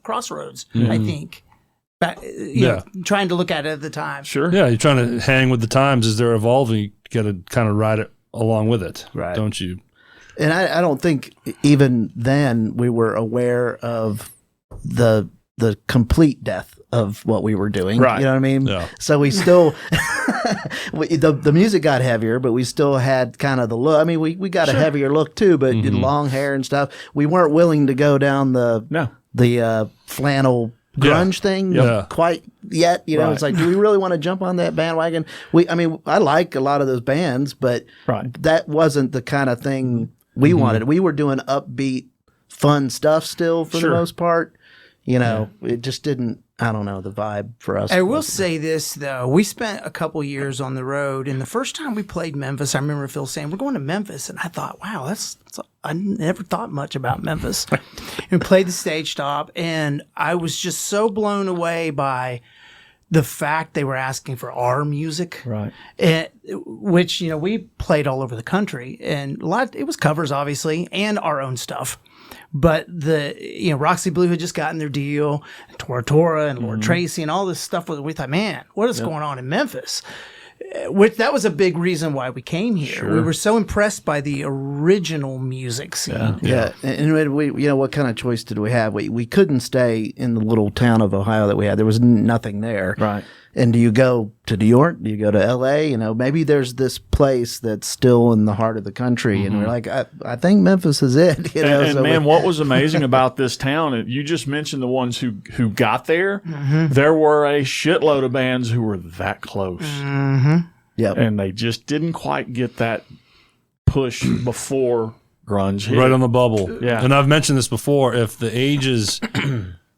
crossroads, I think. Trying to look at it at the time. Sure. Yeah, you're trying to hang with the times as they're evolving. You got to kind of ride it along with it, don't you? And I don't think even then we were aware of the complete death of what we were doing. Right. You know what I mean? Yeah. So we still, the music got heavier, but we still had kind of the look. I mean, we got a heavier look too, but long hair and stuff. We weren't willing to go down the flannel grunge thing quite yet. It's like, do we really want to jump on that bandwagon? I like a lot of those bands, but that wasn't the kind of thing we wanted. We were doing upbeat, fun stuff still for the most part. It just didn't, I don't know, the vibe for us. I will say this, though. We spent a couple years on the road, and the first time we played Memphis, I remember Phil saying, we're going to Memphis. And I thought, wow, I never thought much about Memphis. And we played the Stage Stop, and I was just so blown away by the fact they were asking for our music, which, we played all over the country, and it was covers, obviously, and our own stuff. But Roxy Blue had just gotten their deal, and Tora and Lord Tracy and all this stuff. We thought, man, what is going on in Memphis? Which that was a big reason why we came here. Sure. We were so impressed by the original music scene. Yeah. And we, what kind of choice did we have? We couldn't stay in the little town of Ohio that we had. There was nothing there. Right. And do you go to New York? Do you go to L.A.? Maybe there's this place that's still in the heart of the country. And we're like, I think Memphis is it. What was amazing about this town, you just mentioned the ones who got there. There were a shitload of bands who were that close. Yep. And they just didn't quite get that push before grunge hit. Right on the bubble. Yeah. And I've mentioned this before, if the ages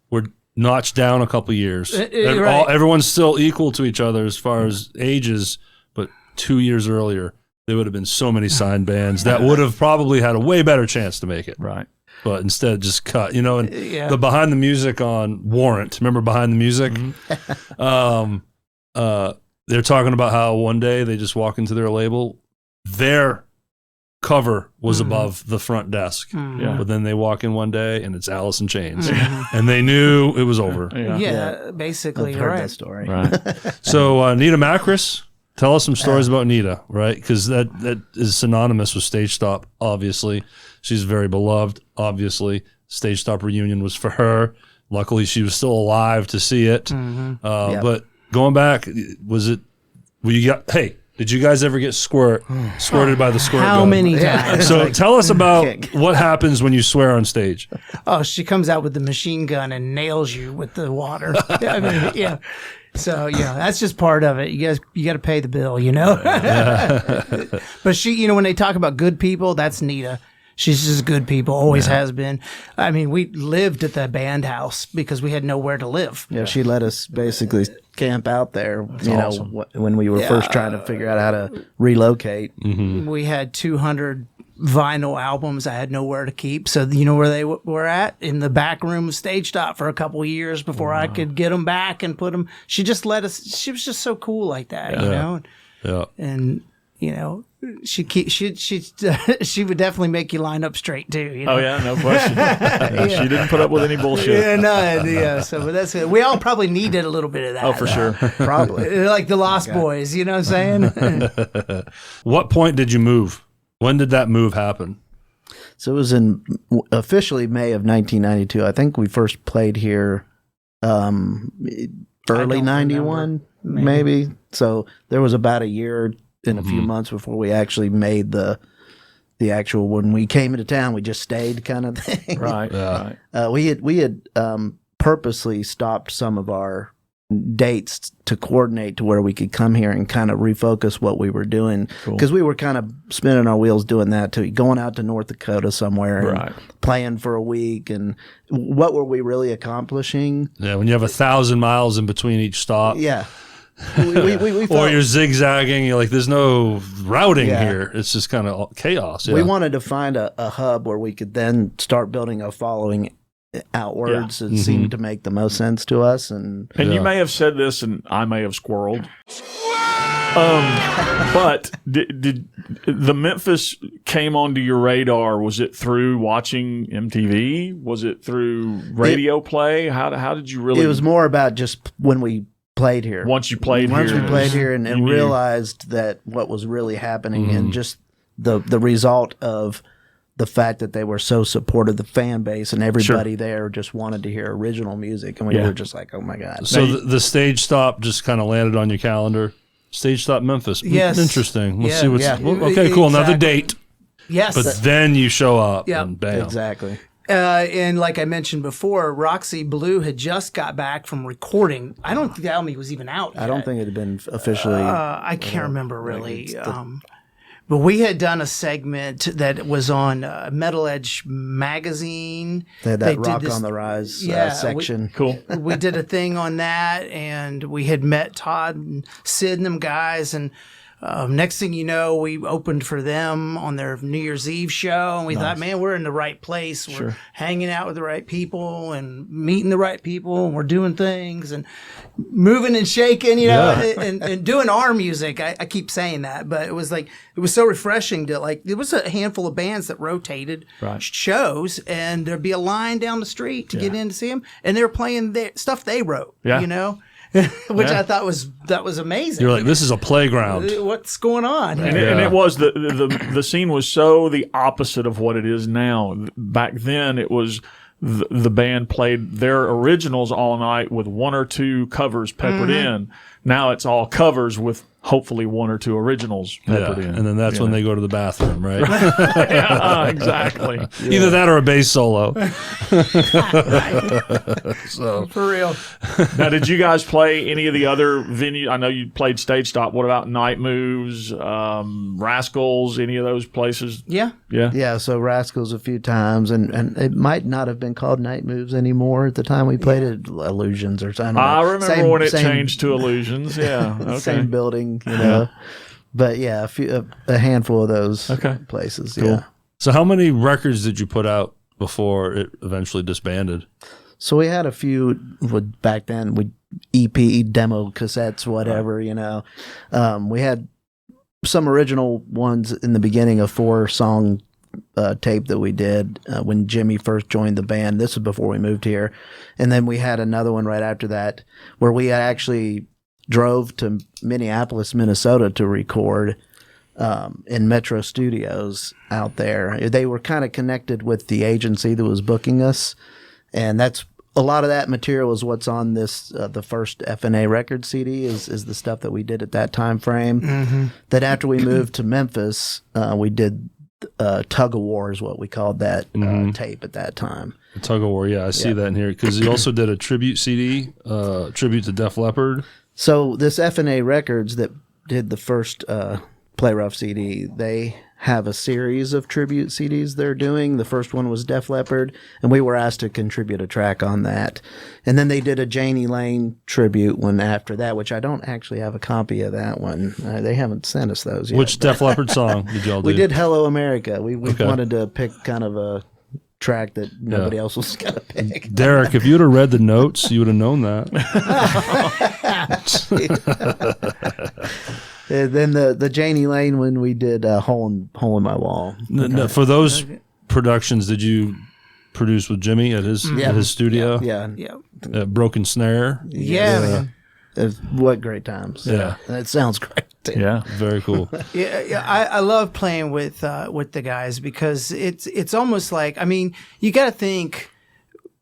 were notched down a couple years, everyone's still equal to each other as far as ages, but 2 years earlier, there would have been so many signed bands that would have probably had a way better chance to make it. Right. But instead just cut, and the Behind the Music on Warrant, remember Behind the Music? They're talking about how one day they just walk into their label, their cover was above the front desk, but then they walk in one day and it's Alice in Chains, and they knew it was over. Basically, I've heard that story. Right. So Nita Macris, tell us some stories about Nita, right? Because that is synonymous with Stage Stop. Obviously, she's very beloved. Obviously, Stage Stop reunion was for her. Luckily, she was still alive to see it. But going back, did you guys ever get squirted by the squirt gun? How many times? So tell us about what happens when you swear on stage. Oh, she comes out with the machine gun and nails you with the water. So, that's just part of it. You got to pay the bill, But she, when they talk about good people, that's Nita. She's just good people, always has been. I mean, we lived at the band house because we had nowhere to live. Yeah, she let us basically camp out there, awesome. when we were first trying to figure out how to relocate. Mm-hmm. We had 200 vinyl albums I had nowhere to keep. So, you know where they were at? In the back room of Stage Stop for a couple of years before I could get them back and put them. She just let us, she was just so cool like that, you know? Yeah. And, you know, she would definitely make you line up straight too. You know? Oh yeah, no question. She didn't put up with any bullshit. Yeah, no, yeah. So, but that's it. We all probably needed a little bit of that. Oh, for sure. Probably. Like the Lost Boys, you know what I'm saying? What point did you move? When did that move happen? So it was in officially May of 1992. I think we first played here early 91, maybe. So there was about a year and a few months before we actually made the actual, when we came into town, we just stayed kind of thing. Right. We had purposely stopped some of our dates to coordinate to where we could come here and kind of refocus what we were doing, because we were kind of spinning our wheels doing that too, going out to North Dakota somewhere and playing for a week, and what were we really accomplishing? Yeah, when you have 1,000 miles in between each stop. Yeah. we or you're zigzagging, you're like, there's no routing here. It's just kind of chaos. Yeah. We wanted to find a hub where we could then start building a following outwards. It seemed to make the most sense to us. And you may have said this, and I may have squirreled. But did the Memphis came onto your radar? Was it through watching MTV? Was it through radio play? How did you really? It was more about just when we played here. Once we played here and realized that what was really happening, and just the result of the fact that they were so supportive, the fan base and everybody there just wanted to hear original music, and we were just like, oh my God. So the Stage Stop just kind of landed on your calendar. Stage Stop Memphis. Yes. Interesting. Let's see what's okay. Cool. Another date. Yes. But then you show up and bam. Exactly. And like I mentioned before, Roxy Blue had just got back from recording. I don't think the album was even out yet. I don't think it had been officially. I can't remember really. But we had done a segment that was on Metal Edge magazine. They had that Rock on the Rise section. Cool. We did a thing on that, and we had met Todd and Sid and them guys, and next thing you know, we opened for them on their New Year's Eve show, and we thought, man, we're in the right place. We're hanging out with the right people and meeting the right people, and we're doing things and moving and shaking, you know, and doing our music. I keep saying that, but it was so refreshing to, like, there was a handful of bands that rotated shows, and there'd be a line down the street to get in to see them, and they were playing their stuff they wrote, you know? Which I thought was amazing. You're like, this is a playground. What's going on? And it was the scene was so the opposite of what it is now. Back then, it was the band played their originals all night with one or two covers peppered in. Now it's all covers with hopefully one or two originals peppered in. And then that's when they go to the bathroom, right? Exactly. Either that or a bass solo. So for real. Now, did you guys play any of the other venues? I know you played Stage Stop. What about Night Moves, Rascals, any of those places? Yeah. Yeah, so Rascals a few times, and it might not have been called Night Moves anymore at the time we played it, Illusions or something. I remember when it changed to Illusions, okay. Same building, you know. But yeah, a handful of those places, Cool. So how many records did you put out before it eventually disbanded? So we had a few back then, EP, demo cassettes, whatever, you know. We had some original ones in the beginning, a 4-song tape that we did when Jimmy first joined the band. This was before we moved here. And then we had another one right after that where we actually drove to Minneapolis, Minnesota to record in Metro Studios out there. They were kind of connected with the agency that was booking us. And that's a lot of that material is what's on this, the first FNA record CD is the stuff that we did at that time frame. That after we moved to Memphis, we did Tug of War is what we called that tape at that time. Tug of War, I see that in here. Because you also did a tribute CD, tribute to Def Leppard. So this FNA Records that did the first Play Rough CD, they have a series of tribute CDs they're doing. The first one was Def Leppard, and we were asked to contribute a track on that. And then they did a Janie Lane tribute one after that, which I don't actually have a copy of that one. They haven't sent us those yet. Which Def Leppard song did y'all do? We did Hello America. We wanted to pick kind of a track that nobody else was going to pick. Derek, if you'd have read the notes, you would have known that. And then the Janie Lane when we did Hole in My Wall. For those productions, did you produce with Jimmy at his studio? Yeah. Broken Snare. Yeah, man. What great times. Yeah. It sounds great. Too. Yeah, very cool. I love playing with the guys because it's almost like, I mean, you got to think,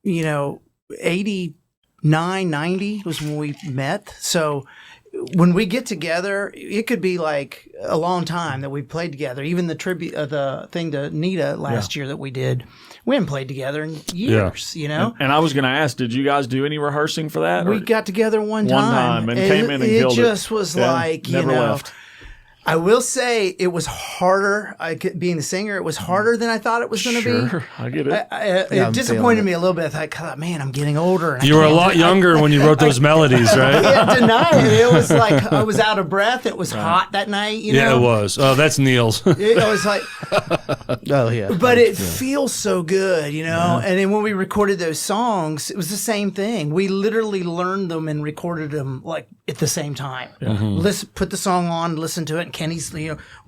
89, 90 was when we met. So when we get together, it could be like a long time that we played together. Even the tribute, the thing to Nita last year that we did, we hadn't played together in years, And I was going to ask, did you guys do any rehearsing for that? We got together one time and came in and killed it. It just was like, never left. I will say it was harder. Being the singer, it was harder than I thought it was going to be. Sure, I get it. It disappointed me a little bit. I thought, man, I'm getting older. You were a lot younger when you wrote those melodies, right? Yeah, deny it. It was like I was out of breath. It was hot that night. Yeah, it was. Oh, that's Neil's. It was like, oh yeah. But it feels so good, And then when we recorded those songs, it was the same thing. We literally learned them and recorded them like at the same time. Put the song on, listen to it. And Kenny's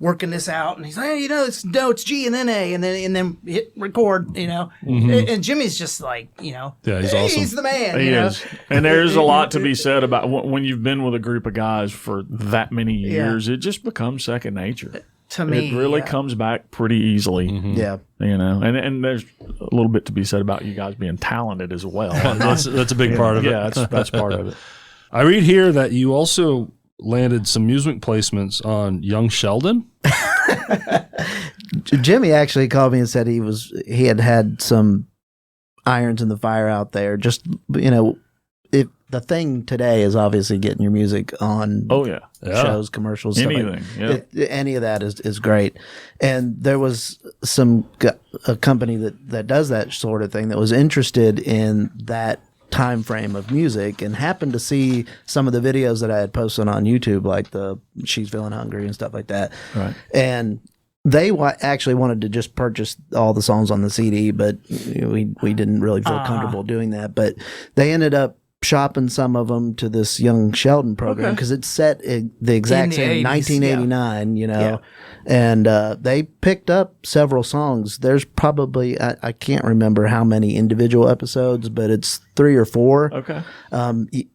working this out, and he's like, hey, it's G and then A, and then hit record, And Jimmy's just like, yeah, he's awesome. He's the man. He is. And there's a lot to be said about when you've been with a group of guys for that many years. It just becomes second nature. To me, it really comes back pretty easily. Yeah, and there's a little bit to be said about you guys being talented as well. That's a big part of it. Yeah, that's part of it. I read here that you also landed some music placements on Young Sheldon. Jimmy actually called me and said he had some irons in the fire out there. Just if the thing today is obviously getting your music on shows, commercials, anything, any of that is great. And there was a company that does that sort of thing that was interested in that time frame of music and happened to see some of the videos that I had posted on YouTube, like the She's Feeling Hungry and stuff like that. Right. And they actually wanted to just purchase all the songs on the CD, but we didn't really feel comfortable doing that. But they ended up shopping some of them to this Young Sheldon program because it's set the exact same 1989, and they picked up several songs. There's probably I can't remember how many individual episodes, but it's 3 or 4. Okay.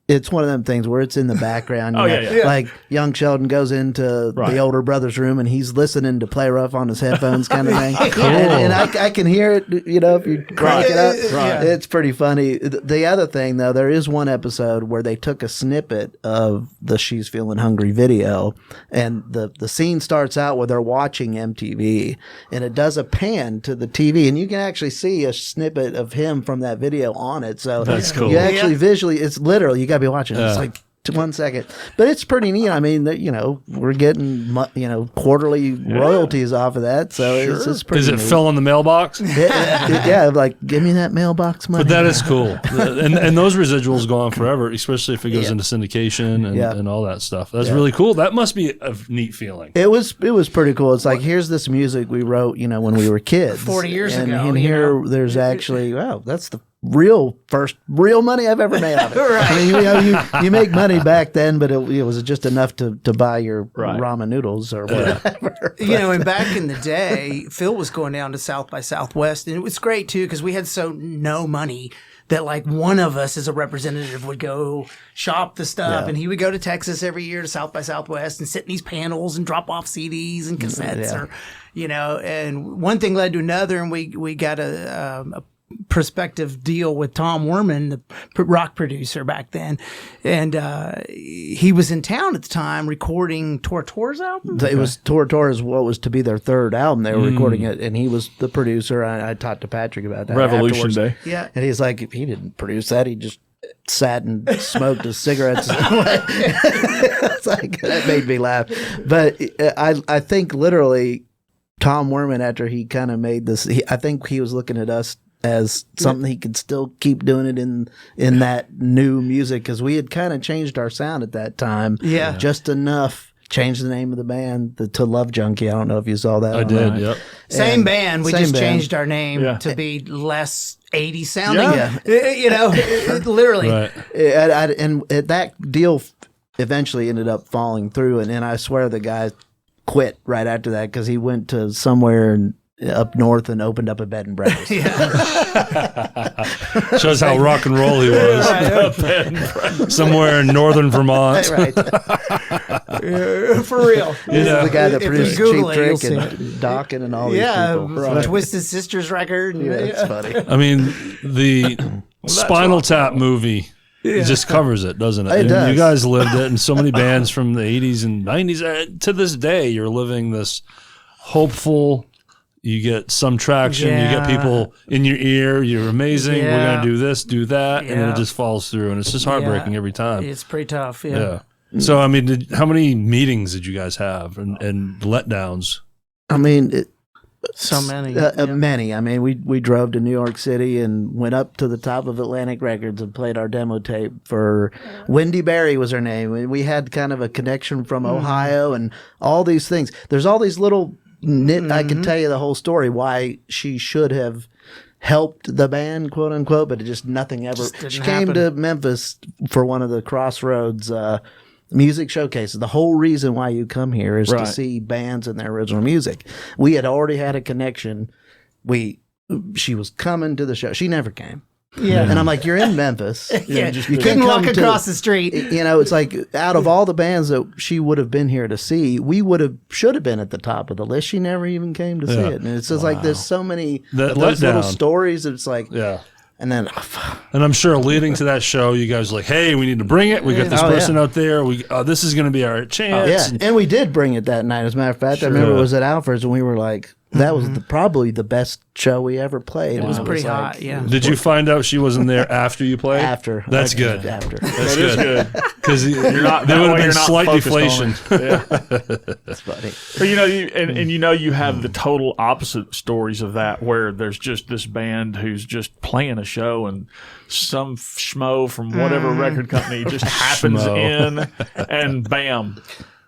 It's one of them things where it's in the background. Like Young Sheldon goes into the older brother's room and he's listening to Play Rough on his headphones, kind of thing. Cool. And I can hear it. If you crank it up, it's pretty funny. The other thing though, there is one episode where they took a snippet of the She's Feeling Hungry video, and the scene starts out where they're watching MTV, and it does a pan to the TV, and you can actually see a snippet of him from that video on it. So that's cool. You actually visually, it's literally, you got to be watching it. It's like 1 second, but it's pretty neat. I mean, we're getting quarterly royalties off of that, so it's pretty. Is it neat. Phil in the mailbox? Yeah, like give me that mailbox money. But that is cool, and those residuals go on forever, especially if it goes into syndication and all that stuff. That's really cool. That must be a neat feeling. It was pretty cool. It's like, here's this music we wrote, when we were kids, 40 years ago, and here there's actually that's the first real money I've ever made of it. Right. I mean, you make money back then, but it was just enough to buy your ramen noodles or whatever. And back in the day, Phil was going down to South by Southwest, and it was great too because we had no money that like one of us as a representative would go shop the stuff, and he would go to Texas every year to South by Southwest and sit in these panels and drop off CDs and cassettes, or and one thing led to another, and we got a prospective deal with Tom Werman, the rock producer back then, and he was in town at the time recording Tortora's album. It was Tortora's what was to be their third album. They were recording it, and he was the producer. I talked to Patrick about that. Revolution afterwards. Day. Yeah, and he's like, if he didn't produce that, he just sat and smoked his cigarettes. It's like, that made me laugh. But I think literally Tom Werman, after he kind of made this, I think he was looking at us as something he could still keep doing it in that new music, because we had kind of changed our sound at that time. Yeah. Just enough. Changed the name of the band to Love Junkie. I don't know if you saw that. I did, yep. Same band. We just band. changed our name to be less 80 sounding. Yeah. You know, literally. Right. And that deal eventually ended up falling through, and I swear the guy quit right after that because he went to somewhere up north and opened up a bed and breakfast. Shows how rock and roll he was. Somewhere in northern Vermont. Right. For real. This is the guy that If you produced Google Cheap it, you'll Trick see and Dawkins and all these Yeah, people. Right. Twisted Sisters record. Yeah, it's funny. I mean, the Spinal Tap movie just covers it, doesn't it? It And does. you guys lived it, and so many bands from the 80s and 90s. To this day, you're living this hopeful. You get some traction. You get people in your ear. You're amazing. We're going to do this, do that. And then it just falls through. And it's just heartbreaking every time. It's pretty tough. Yeah. So, I mean, how many meetings did you guys have and letdowns? I mean, So many. Many. I mean, we drove to New York City and went up to the top of Atlantic Records and played our demo tape for Wendy Berry was her name. We had kind of a connection from Ohio and all these things. There's all these little I could tell you the whole story why she should have helped the band, quote unquote, but it just nothing ever. She came to Memphis for one of the Crossroads music showcases. The whole reason why you come here is to see bands and their original music. We had already had a connection. She was coming to the show. She never came. Yeah. And I'm like, you're in Memphis. You can't couldn't walk come across the street. You know, it's like out of all the bands that she would have been here to see, we should have been at the top of the list. She never even came to see it. And it's just like there's so many of those little stories. It's like, and then, and I'm sure leading to that show, you guys were like, hey, we need to bring it. We got this person out there. This is going to be our chance. And we did bring it that night. As a matter of fact, I remember it was at Alfred's and we were like, that was probably the best show we ever played. It was pretty hot, yeah. Did you find out she wasn't there after you played? After. That's good. After. That's good. Because there would have way been you're not slight focused deflation. That's funny. But you have the total opposite stories of that, where there's just this band who's just playing a show and some schmo from whatever record company just happens in, and bam,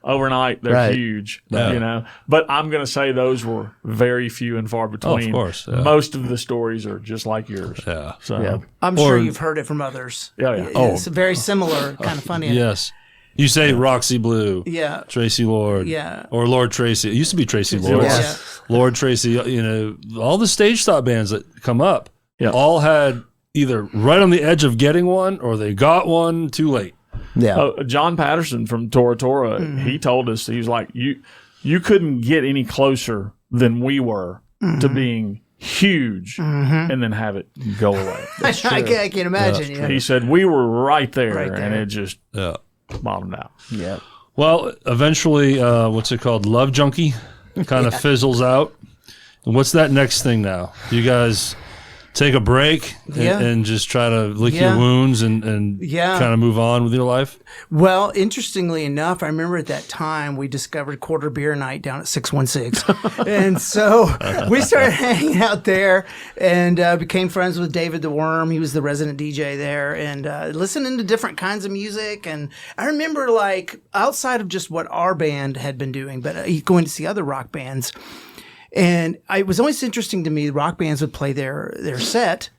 overnight they're huge. You know. But I'm going to say those were very few and far between. Of course, most of the stories are just like yours. Yeah. So I'm sure you've heard it from others. Yeah. It's very similar, kind of funny. Yes. You say Roxy Blue, Tracy Lord, or Lord Tracy. It used to be Tracy Lord. Lord Tracy, you know, all the stage stop bands that come up all had either right on the edge of getting one or they got one too late. Yeah. John Patterson from Tora Tora, he told us, he was like, you couldn't get any closer than we were to being huge and then have it go away. I can imagine. Yeah. He said, we were right there. And it just bottomed out. Yeah. Well, eventually, what's it called? Love Junkie kind of fizzles out. And what's that next thing now? You guys take a break and just try to lick your wounds and kind of move on with your life? Well, interestingly enough, I remember at that time we discovered Quarter Beer Night down at 616. And so we started hanging out there and became friends with David the Worm. He was the resident DJ there, and listening to different kinds of music. And I remember, like, outside of just what our band had been doing, but going to see other rock bands. And it was always interesting to me. Rock bands would play their set,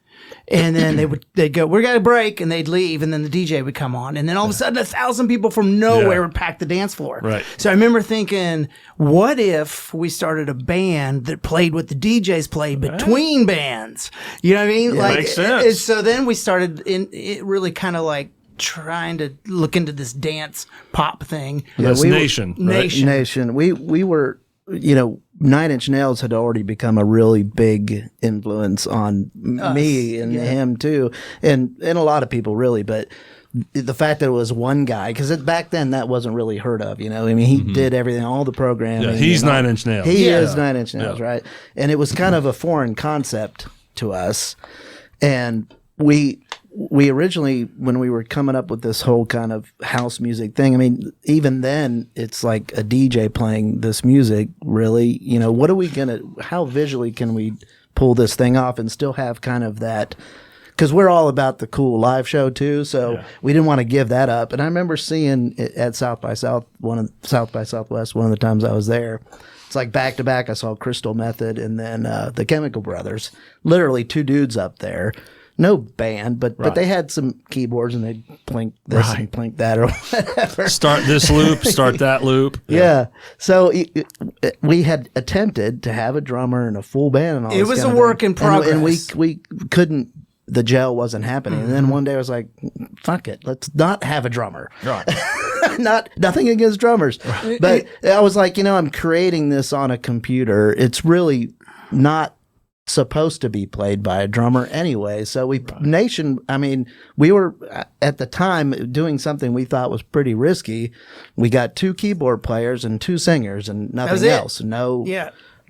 and then they'd go, "We got a break," and they'd leave, and then the DJ would come on, and then all of a sudden 1,000 people from nowhere would pack the dance floor. Right. So I remember thinking, what if we started a band that played what the DJs play between bands? You know what I mean? Yeah, makes sense. So then we started really kind of like trying to look into this dance pop thing. That's Nation. Right? Nation. We were, you know, Nine Inch Nails had already become a really big influence on me and him too, and a lot of people really. But the fact that it was one guy, because back then that wasn't really heard of, you know. I mean, he did everything, all the programming. Yeah, he's Nine Inch Nails. He is 9 Inch Nails, right? And it was kind of a foreign concept to us, and we we originally, when we were coming up with this whole kind of house music thing, I mean, even then, it's like a DJ playing this music, really. You know, how visually can we pull this thing off and still have kind of that, because we're all about the cool live show too, so we didn't want to give that up. And I remember seeing it at South by Southwest, one of the times I was there. It's like back to back, I saw Crystal Method and then the Chemical Brothers, literally two dudes up there. No band, but they had some keyboards and they'd plink this and plink that or whatever. Start this loop, start that loop. Yeah. So we had attempted to have a drummer and a full band and all. It was a work in progress, and we couldn't. The gel wasn't happening, and then one day I was like, "Fuck it, let's not have a drummer." Right. Nothing against drummers, but I was like, I'm creating this on a computer. It's really not supposed to be played by a drummer anyway. So we were at the time doing something we thought was pretty risky. We got 2 keyboard players and 2 singers and nothing else.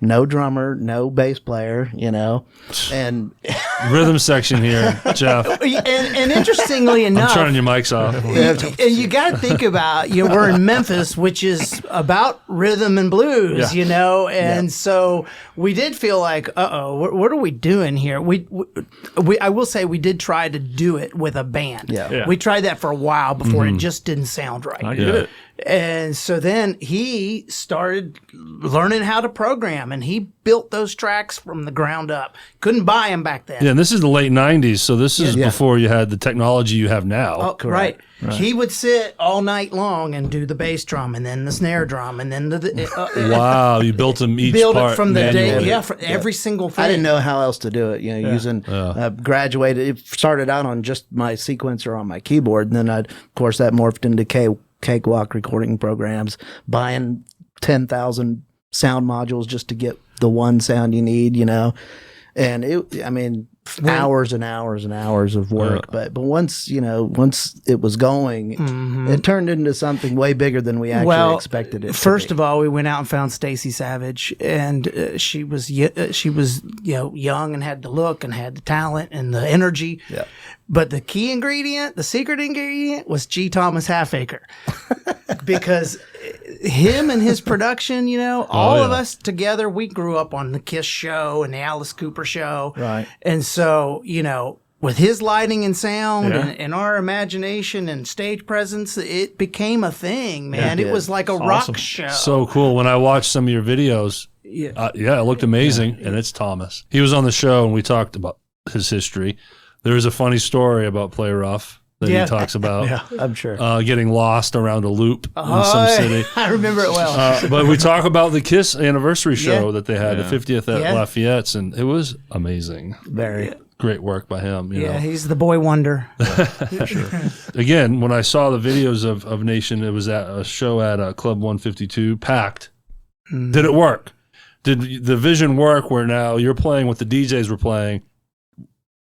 No drummer, no bass player, and rhythm section here, Jeff. And interestingly enough, I'm turning your mics off. And you got to think about, we're in Memphis, which is about rhythm and blues, and so we did feel like, what are we doing here? I will say we did try to do it with a band. Yeah. We tried that for a while before it just didn't sound right. I get it. And so then he started learning how to program, and he built those tracks from the ground up. Couldn't buy them back then. Yeah, and this is the late 90s, so this is before you had the technology you have now. Oh, right. He would sit all night long and do the bass drum, and then the snare drum, and then wow, you built them each build part it from the manually. day, for every single thing. I didn't know how else to do it. Using graduated. It started out on just my sequencer on my keyboard, and then of course that morphed into cakewalk recording programs, buying 10,000 sound modules just to get the one sound you need, and hours and hours and hours of work. But once it was going, it turned into something way bigger than we actually expected it. First of all, we went out and found Stacy Savage, and she was young and had the look and had the talent and the energy. Yeah. But the key ingredient, the secret ingredient, was G. Thomas Halfacre, because him and his production, all of us together, we grew up on the Kiss show and the Alice Cooper show, right? And so, with his lighting and sound and our imagination and stage presence, it became a thing, man. It was like a rock show. So cool. When I watched some of your videos, it looked amazing, and it's Thomas. He was on the show, and we talked about his history. There's a funny story about Play Rough that he talks about. I'm sure. Getting lost around a loop in some city. I remember it well. But we talk about the Kiss anniversary show that they had, the 50th at Lafayette's, and it was amazing. Very great work by him. You know. He's the boy wonder. Sure. Again, when I saw the videos of Nation, it was at a show at Club 152, packed. Did it work? Did the vision work where now you're playing what the DJs were playing?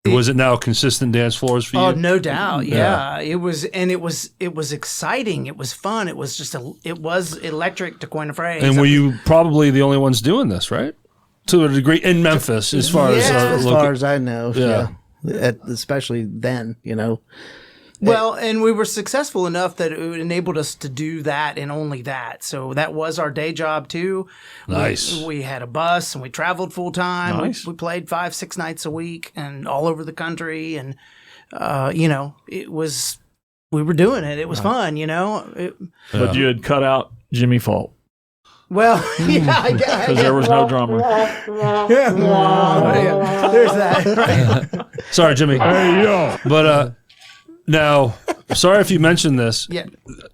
Was it now consistent dance floors for you? Oh, no doubt. Yeah. It was exciting. It was fun. It was it was electric, to coin a phrase. And were you probably the only ones doing this, right? To a degree in Memphis, as far as I know. Yeah. Especially then, Well, and we were successful enough that it enabled us to do that and only that. So that was our day job too. Nice. We had a bus and we traveled full time. Nice. We played 5-6 nights a week and all over the country. And, it was, we were doing it. It was fun, But you had cut out Jimmy Fault. Well, I guess. Because there was no drummer. There's that. Right. Sorry, Jimmy. Hey, yo. But, now, sorry if you mentioned this. Yeah.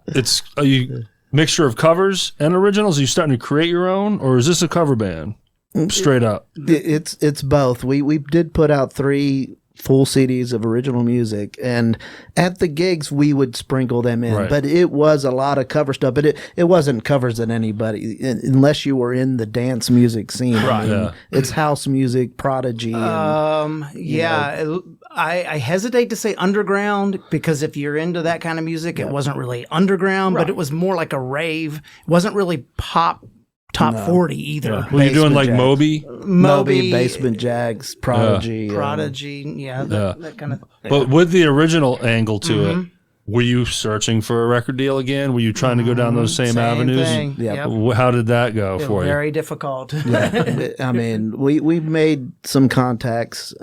It's a mixture of covers and originals. Are you starting to create your own, or is this a cover band? Straight up. It's both. We did put out 3 full CDs of original music, and at the gigs we would sprinkle them in. Right. But it was a lot of cover stuff. But it wasn't covers that anybody, unless you were in the dance music scene. Right. Yeah. It's house music, Prodigy. I hesitate to say underground, because if you're into that kind of music, it wasn't really underground, but it was more like a rave. It wasn't really pop top 40 either. Yeah. Were you doing like Jags. Moby? Basement Jags, Prodigy. Prodigy, that kind of thing. But with the original angle to it, were you searching for a record deal again? Were you trying to go down those same avenues? Thing. Yeah. Yep. How did that go for you? Very difficult. I mean, we made some contacts.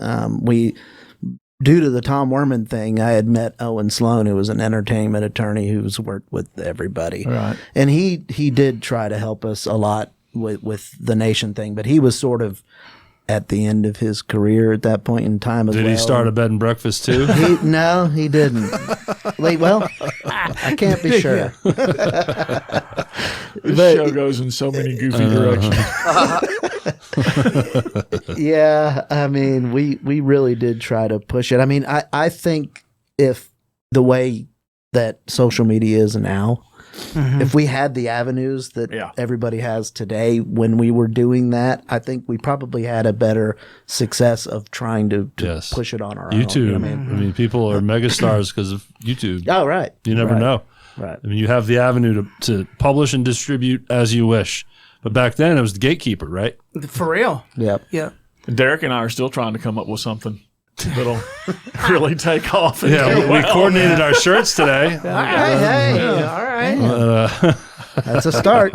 Due to the Tom Werman thing, I had met Owen Sloan, who was an entertainment attorney who's worked with everybody. Right. And he did try to help us a lot with the Nation thing, but he was sort of at the end of his career at that point in time as well. Did he start a bed and breakfast too? No, he didn't. Well, I can't be sure. This show goes in so many goofy directions. Yeah, I mean, we really did try to push it. I mean, I think if the way that social media is now, if we had the avenues that everybody has today when we were doing that, I think we probably had a better success of trying to push it on our own. YouTube. You know what I mean, people are megastars because of YouTube. Oh, right. You never know. Right. I mean, you have the avenue to publish and distribute as you wish. But back then, it was the gatekeeper, right? For real. Yep. Yeah. Derek and I are still trying to come up with something that'll really take off. And We coordinated our shirts today. All right. That's a start.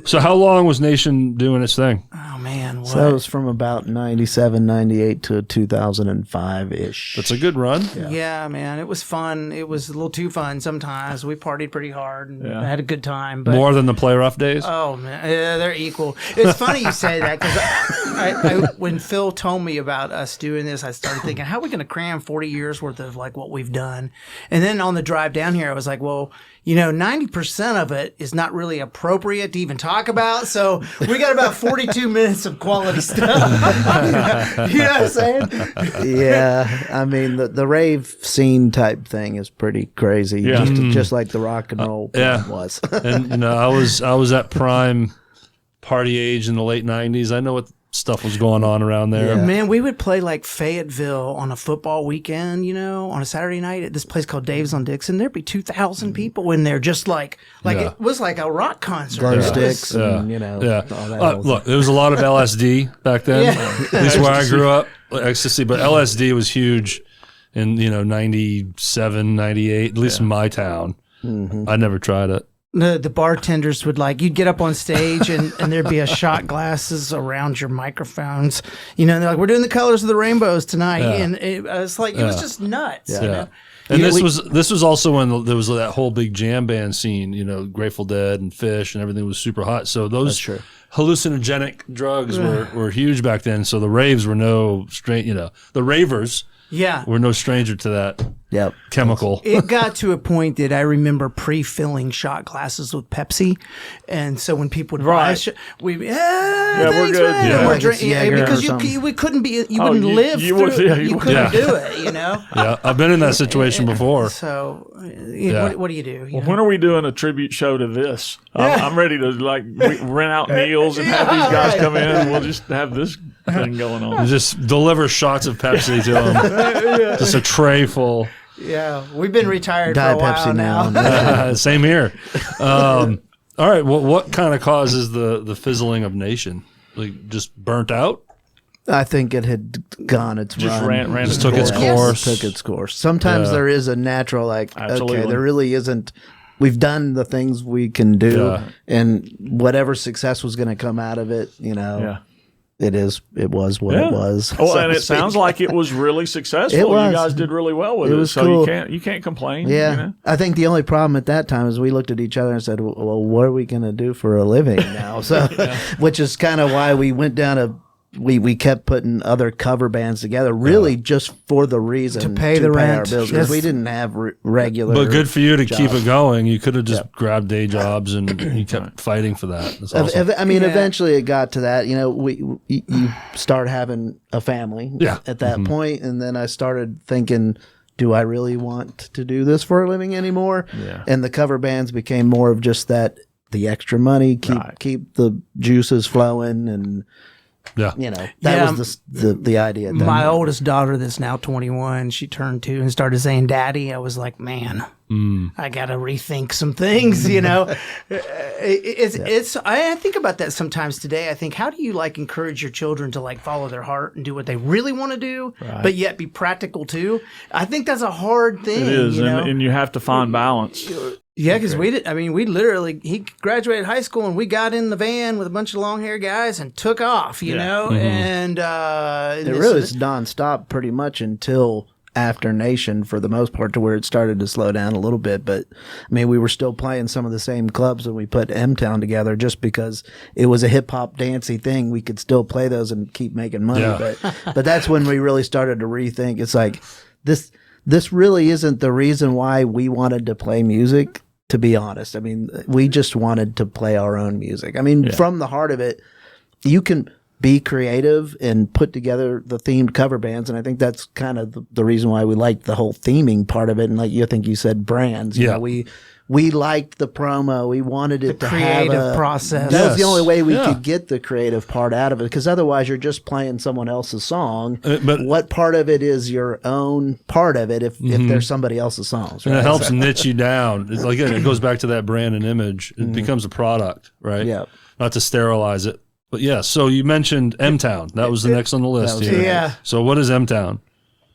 So how long was Nation doing its thing? Oh, man. What? So it was from about 97, 98 to 2005-ish. That's a good run. Yeah, man. It was fun. It was a little too fun sometimes. We partied pretty hard and had a good time. But More than the Play Rough days? Oh, man. Yeah, they're equal. It's funny you say that because I when Phil told me about us doing this, I started thinking, how are we going to cram 40 years worth of like what we've done? And then on the drive down here, I was like, well, 90% of it is not really appropriate to even talk about. So we got about 42 minutes of quality stuff. You know what I'm saying? Yeah. I mean, the rave scene type thing is pretty crazy. Yeah. Just like the rock and roll was. And I was at prime party age in the late 90s. I know what stuff was going on around there. Yeah. Man, we would play like Fayetteville on a football weekend, on a Saturday night at this place called Dave's on Dixon. There'd be 2,000 people in there, just like it was like a rock concert. Glow sticks and, all that. Look, there was a lot of LSD back then. At least where I grew up, ecstasy. But LSD was huge in 97, 98, at least in my town. I never tried it. The bartenders would you'd get up on stage and there'd be a shot glasses around your microphones. They're like, we're doing the colors of the rainbows tonight. Yeah. And it was like, it was just nuts. Yeah. And this was also when there was that whole big jam band scene, Grateful Dead and Fish and everything was super hot. So those hallucinogenic drugs were huge back then. So the raves were no strange, the ravers were no stranger to that chemical. It got to a point that I remember pre-filling shot glasses with Pepsi. And so when people would buy we're good. Yeah. We're drinking, because we couldn't be, you wouldn't live through it. You couldn't do it, Yeah, I've been in that situation before. So what do you do? Well, when are we doing a tribute show to this? I'm ready to rent out Neil's and have these guys come in and we'll just have this thing going on. Just deliver shots of Pepsi to them. Just a tray full. Yeah, we've been retired Diet for a while Pepsi now. Same here. All right, well, what kind of causes the fizzling of Nation? Just burnt out? I think it had gone its Just run. ran Just took its course. Took its course. Sometimes there is a natural, Absolutely. okay, there really isn't. We've done the things we can do, and whatever success was going to come out of it, it was what it was. Oh, so and to it sounds speak. like it was really successful. It was. You guys did really well with it. It was so cool. you can't complain. Yeah. I think the only problem at that time is we looked at each other and said, well, what are we going to do for a living now? So, which is kind of why we went down we kept putting other cover bands together, really just for the reason To pay the rent. our bills, because we didn't have regular. But good for you to jobs. keep it going. You could have just grabbed day jobs and you kept fighting for that. That's awesome. I mean, eventually it got to that. You start having a family at that point, and then I started thinking, do I really want to do this for a living anymore? Yeah. And the cover bands became more of just that, the extra money, keep the juices flowing, and Yeah. You know, that was the idea. My oldest daughter, that's now 21, she turned 2 and started saying "Daddy." I was like, man, I got to rethink some things. You know, it's. I think about that sometimes today. I think, how do you like encourage your children to like follow their heart and do what they really want to do, but yet be practical too? I think that's a hard thing. It is, you know? and you have to find balance. Yeah, because we literally, he graduated high school and we got in the van with a bunch of long hair guys and took off, you know, and it really was nonstop pretty much until after Nation for the most part, to where it started to slow down a little bit. But I mean, we were still playing some of the same clubs when we put M-Town together, just because it was a hip hop dancey thing. We could still play those and keep making money. Yeah. But that's when we really started to rethink. It's like this really isn't the reason why we wanted to play music, to be honest. I mean, we just wanted to play our own music. I mean, from the heart of it, you can be creative and put together the themed cover bands. And I think that's kind of the reason why we liked the whole theming part of it. And like, I think you said brands. You know, we liked the promo. We wanted it to have a creative process. That was the only way we could get the creative part out of it, because otherwise you're just playing someone else's song. But what part of it is your own part of it if there's somebody else's songs? Right? And it helps niche you down. It's like, again, it goes back to that brand and image. It becomes a product, right? Yeah. Not to sterilize it. But yeah, so you mentioned M-Town. That was the next on the list here. Yeah. So what is M-Town?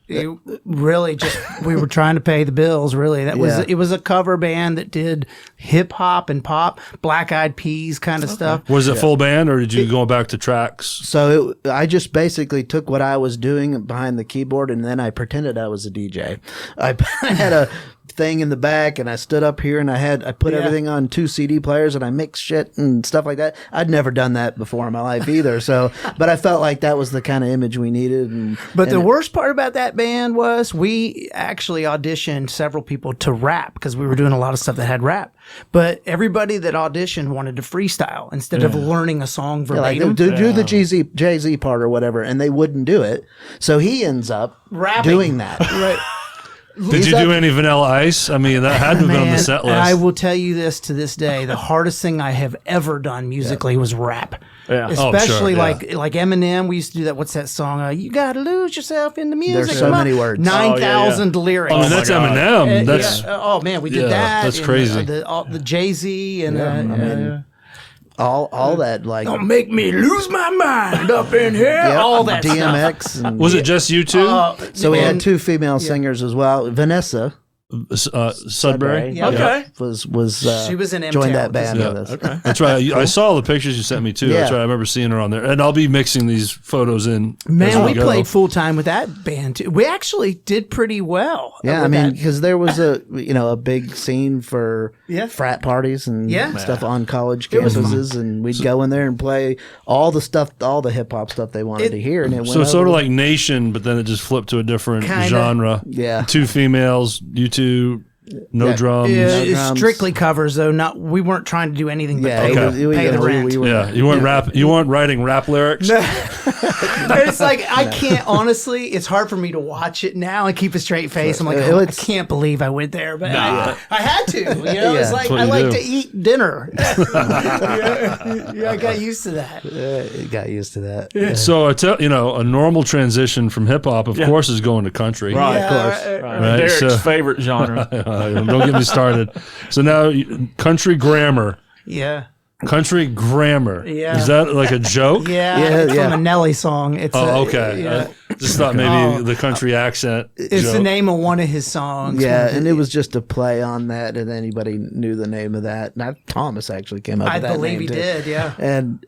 It really just, we were trying to pay the bills. Really, it was a cover band that did hip hop and pop, Black Eyed Peas kind of stuff. Was it full band, or did you go back to tracks? So I just basically took what I was doing behind the keyboard, and then I pretended I was a DJ. I had a thing in the back, and I stood up here, and I put everything on 2 CD players, and I mixed shit and stuff like that. I'd never done that before in my life either. So, but I felt like that was the kind of image we needed. But the worst part about that band was we actually auditioned several people to rap, because we were doing a lot of stuff that had rap. But everybody that auditioned wanted to freestyle instead of learning a song verbatim. Like, do the Jay-Z part or whatever, and they wouldn't do it. So he ends up rapping. doing that. Right. Did you do any Vanilla Ice? I mean, that had to have been on the set list. I will tell you this to this day: the hardest thing I have ever done musically was rap. Yeah. Especially like Eminem. We used to do that. What's that song? You gotta lose yourself in the music. There's so many words. 9,000 lyrics. I mean, that's Eminem. That's oh man, we did that. That's crazy. The Jay-Z and I mean, all that, like, don't make me lose my mind up in here. All that DMX. stuff. And, was it just you two? so we had 2 female singers as well. Vanessa Sudbury. Yeah. Okay. was she was in joined M-Town that band Yeah. with us. Okay. That's right. I saw the pictures you sent me too. That's Yeah. right. I remember seeing her on there, and I'll be mixing these photos in. as Man, we go. played full time with that band too. We actually did pretty well. Yeah, I with mean, that. because there was a big scene for frat parties and stuff on college campuses, and we'd go in there and play all the stuff, all the hip hop stuff they wanted to hear, and it went So it's sort of over. like Nation, but then it just flipped to a different Kinda. genre. Yeah. 2 females, you two, no drums. Yeah, No it's drums. strictly covers though. We weren't trying to do anything but pay the rent. You weren't You weren't writing rap lyrics. It's like I can't honestly. It's hard for me to watch it now and keep a straight face. I'm like, I can't believe I went there, but I had to. You know, it's like what I you like do. to eat dinner. I got used to that. Got used to that. So a normal transition from hip hop, of course, is going to country. Right, Yeah, of course. Right, Derek's so- favorite genre. Don't get me started. So now, country grammar. Yeah. Country grammar. Yeah. Is that like a joke? Yeah, it's from a Nelly song. It's okay. Yeah. I just thought maybe the country accent. It's joke. the name of one of his songs. Yeah, and it was just a play on that, and anybody knew the name of that. Now, Thomas actually came up I with that believe name, he too. did. Yeah. And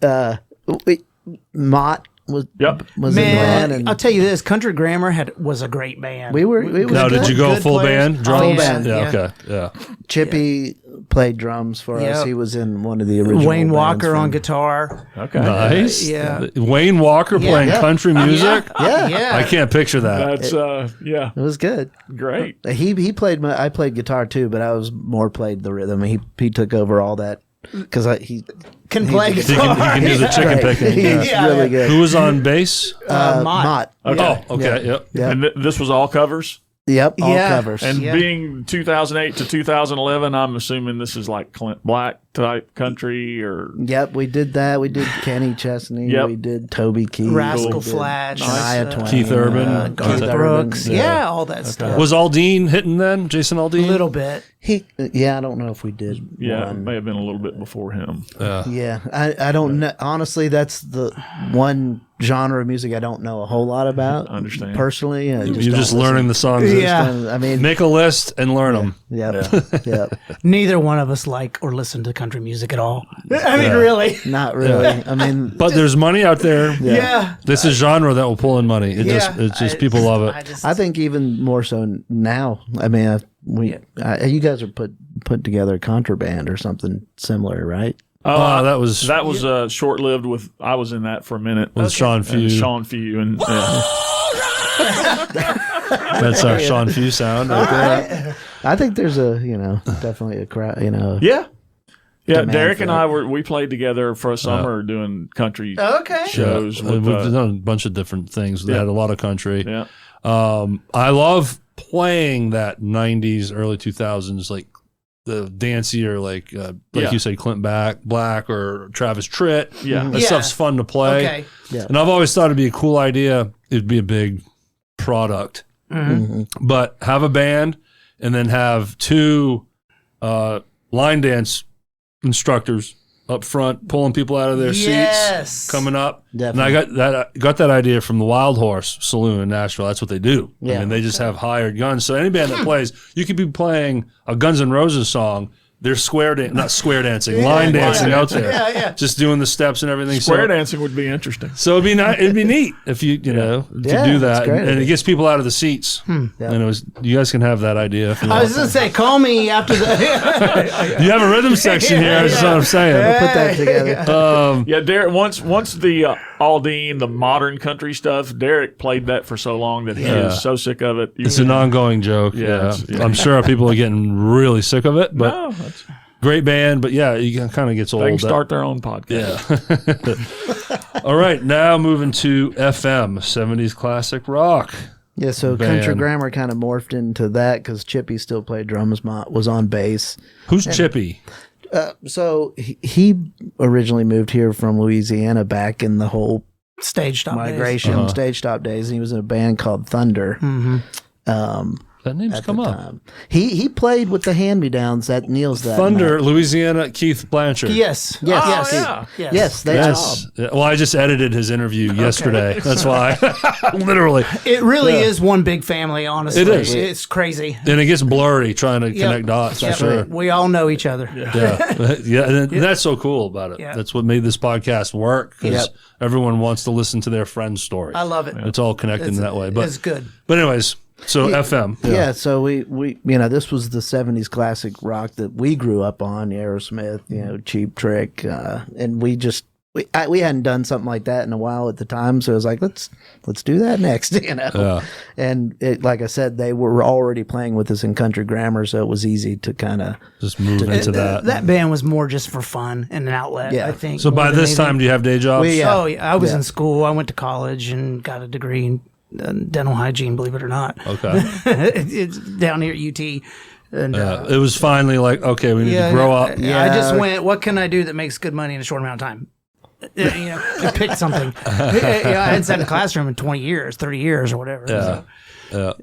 Mott was Yep. was in Man, that, and I'll tell you this: Country Grammar was a great band. we were. It was Now, did good. you go good full players. band? Drums? Full band, Yeah, yeah. okay. Yeah. Chippy played drums for us. Yep. He was in one of the original. Wayne bands Walker from- on guitar. Okay. Nice. Yeah. Wayne Walker playing country music? Yeah, I can't picture that. That's it was good. great. He played. I played guitar too, but I was more played the rhythm. He took over all that because he Can play He guitar. can do the chicken right. picking. He's Yeah. really good. Who was on bass? Mott. Okay. Oh, okay. Yep. Yep. And this was all covers? Yep. All Yeah. covers. And Yeah. being 2008 to 2011, I'm assuming this is like Clint Black. type country or? Yep, we did that. We did Kenny Chesney. Yep. We did Toby Keith. Rascal we did Flatts, Shania Twain. Keith Urban. Keith Brooks. Yeah, all that stuff. Was Aldean hitting then? Jason Aldean? A little bit. Yeah, I don't know if we did. Yeah, one. it may have been a little bit before him. Yeah, I don't know. Honestly, that's the one genre of music I don't know a whole lot about. I understand. Personally, You're just learning the songs. Yeah. I mean, Make a list and learn them. Yep. Neither one of us like or listen to country music at all. I mean, really. Not really. I mean, But there's money out there. Yeah. This is genre that will pull in money. It's just people love it. I think even more so now. I mean, you guys are put together a contraband or something similar, right? That was short-lived. I was in that for a minute with Sean Few. And That's our Sean Few sound right there. I think there's definitely a crowd. Yeah. Demand Derek and for I we played together for a summer doing country shows. We've done a bunch of different things. They had a lot of country. Yeah. I love playing that 90s, early 2000s, like the dancier, like you said, Clint Black or Travis Tritt. Yeah. That stuff's fun to play. Okay. Yeah. And I've always thought it'd be a cool idea. It'd be a big product. But have a band and then have two line dance instructors up front pulling people out of their seats coming up. Definitely. And I got that idea from the Wild Horse Saloon in Nashville. That's what they do. Yeah. I mean, they just have hired guns. So any band that plays, you could be playing a Guns N' Roses song. They're not square dancing, line dancing out there. Just doing the steps and everything. Square dancing would be interesting. So it'd be neat if you to do that, and it gets people out of the seats. And you guys can have that idea. If you I was going to say, call me after the. You have a rhythm section here. That's what I'm saying. We'll put that together. Derek. Once the Aldean, the modern country stuff, Derek played that for so long that he is so sick of it. It's an ongoing joke. Yeah. I'm sure people are getting really sick of it, but. No, great band, but it kind of gets old. They can start their own podcast. Yeah. All right, now moving to FM, 70s classic rock. Yeah, so Country Grammar kind of morphed into that because Chippy still played drums, was on bass. Who's Chippy? So he originally moved here from Louisiana back in the whole stage stop migration, stage stop days, and he was in a band called Thunder. That name's come up. He played with the Hand-Me-Downs that Neil's that Thunder, night. Louisiana, Keith Blanchard. Yes. Yes, that's Well, I just edited his interview yesterday. That's why. Literally. It really is one big family, honestly. It is. It's crazy. And it gets blurry trying to connect dots, for sure. We all know each other. Yeah. And that's so cool about it. Yeah. That's what made this podcast work, because everyone wants to listen to their friend's story. I love it. It's all connected in that way. But it's good. But anyways, so FM. Yeah, so we this was the 70s classic rock that we grew up on, Aerosmith, Cheap Trick, and we hadn't done something like that in a while at the time, so it was like, let's do that next, And like I said, they were already playing with us in Country Grammar, so it was easy to kind of just move into that. That band was more just for fun and an outlet, I think. So by this time, do you have day jobs? I was in school. I went to college and got a degree in dental hygiene, believe it or not. Okay. It's down here at UT. And, it was finally like, okay, we need to grow up. I just went, what can I do that makes good money in a short amount of time? I picked something. I hadn't sat in a classroom in 20 years, 30 years or whatever. Yeah.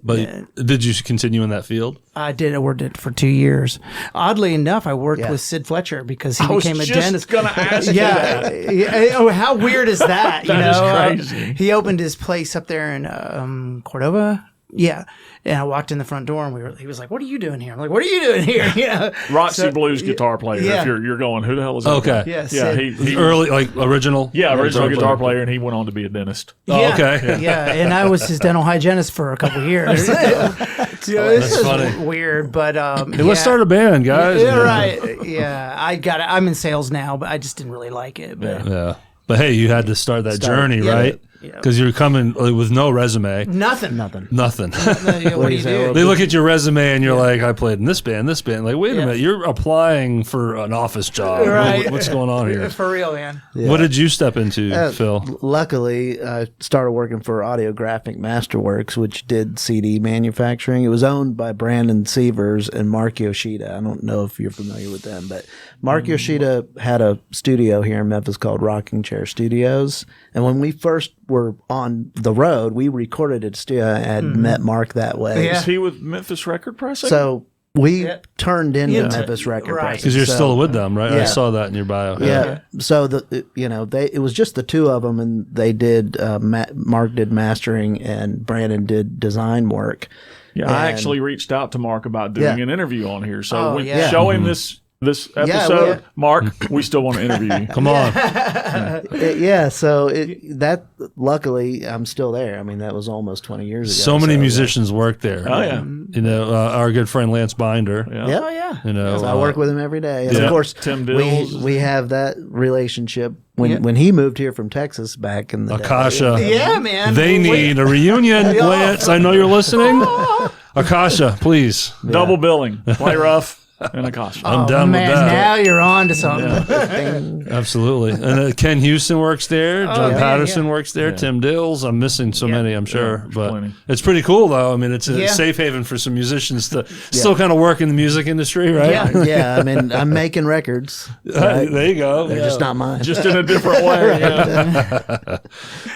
But did you continue in that field? I did. I worked it for 2 years. Oddly enough, I worked with Sid Fletcher because he became a dentist. I was just going to ask you that. Oh, how weird is that? That is crazy. He opened his place up there in Cordova. Yeah. And I walked in the front door and he was like, "What are you doing here?" I'm like, "What are you doing here?" Roxy Blues guitar player. Yeah. If you're going, who the hell is that? Okay. Yes. Yeah. He early, like original. Yeah, original guitar player, and he went on to be a dentist. Yeah, okay. Yeah, and I was his dental hygienist for a couple of years. This is funny. weird, but Hey, let's start a band, guys. Yeah, right. Yeah, I got it. I'm in sales now, but I just didn't really like it. But Yeah. But hey, you had to start that journey, right? Because you're coming with no resume. Nothing. Nothing. What do you do? They look at your resume and you're like, I played in this band. Like, wait a minute, you're applying for an office job. Right. What's going on here? For real, man. Yeah. What did you step into, Phil? Luckily, I started working for Audiographic Masterworks, which did CD manufacturing. It was owned by Brandon Sievers and Mark Yoshida. I don't know if you're familiar with them, but Mark Yoshida had a studio here in Memphis called Rocking Chair Studios. And when we first were on the road, we recorded at a studio. I had met Mark that way. Yeah. Is he with Memphis Record Pressing? So we turned into Memphis Record Pressing. Because you're still with them, right? Yeah. I saw that in your bio. Yeah. So it was just the two of them, and they did. Mark did mastering, and Brandon did design work. Yeah, I actually reached out to Mark about doing an interview on here. So show him this episode. Mark, we still want to interview you. Come on. So luckily I'm still there. I mean, that was almost 20 years ago. So many musicians work there. Oh yeah. Our good friend Lance Binder. Yeah. Oh yeah. So I work with him every day. And of course, Tim Dills. we have that relationship when he moved here from Texas back in the Akasha. day. Yeah, man. They need a reunion, Lance. I know you're listening. Akasha, please. Double billing. Play rough. And Akasha. I'm done with that. Now you're on to something. Absolutely. And Ken Houston works there. John Patterson works there. Tim Dills. I'm missing so many, I'm sure. But plenty. It's pretty cool, though. I mean, it's a safe haven for some musicians to still kind of work in the music industry, right? Yeah. I mean, I'm making records. Right? There you go. They're just not mine. Just in a different way.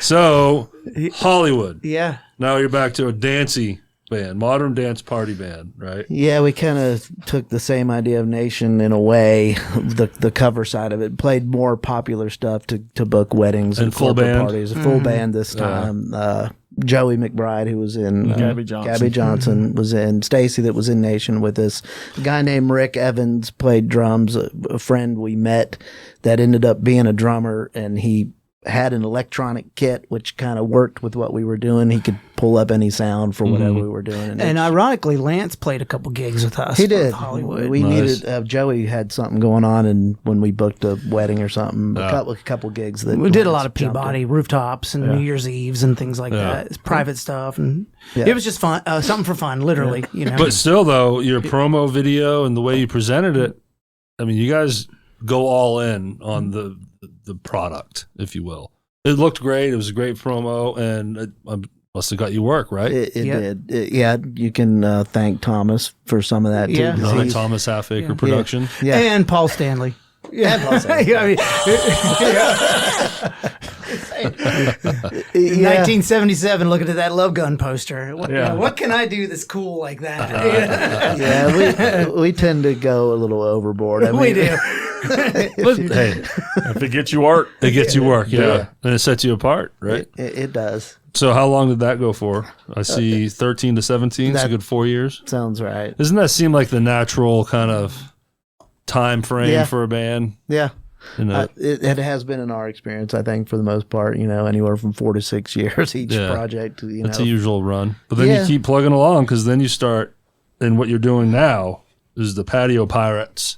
So, Hollywood. Yeah. Now you're back to a dancey band, modern dance party band, right? Yeah, we kind of took the same idea of Nation in a way, the cover side of it, played more popular stuff to book weddings and full corporate band? parties. A full band this time. Joey McBride, who was in Gabby Johnson was in. Stacy, that was in Nation with us. A guy named Rick Evans played drums. A friend we met that ended up being a drummer, and he had an electronic kit which kind of worked with what we were doing. He could pull up any sound for whatever we were doing. And ironically, Lance played a couple gigs with us. He did. Hollywood. We needed Joey had something going on, and when we booked a wedding or something, a couple gigs that we did a lot of Peabody rooftops and New Year's Eves and things like that. It's private stuff, and it was just fun, something for fun, literally. You know. But still, though, your promo video and the way you presented it, I mean, you guys go all in on the product, if you will. It looked great. It was a great promo, and it must have got you work, right? It did. You can thank Thomas for some of that too. Yeah. Thomas Halfacre Production. Yeah. And Paul Stanley. Yeah, Paul Stanley. 1977, looking at that Love Gun poster. What can I do that's cool like that? We tend to go a little overboard. I mean, we do. Hey, if it gets you work, it gets you work, and it sets you apart, right? It does. So how long did that go for? I see 13 to 17, so a good 4 years. Sounds right. Doesn't that seem like the natural kind of time frame for a band? Yeah. It has been in our experience, I think, for the most part, anywhere from 4 to 6 years each project. That's a usual run. But then you keep plugging along, because then you start, and what you're doing now is the Patio Pirates.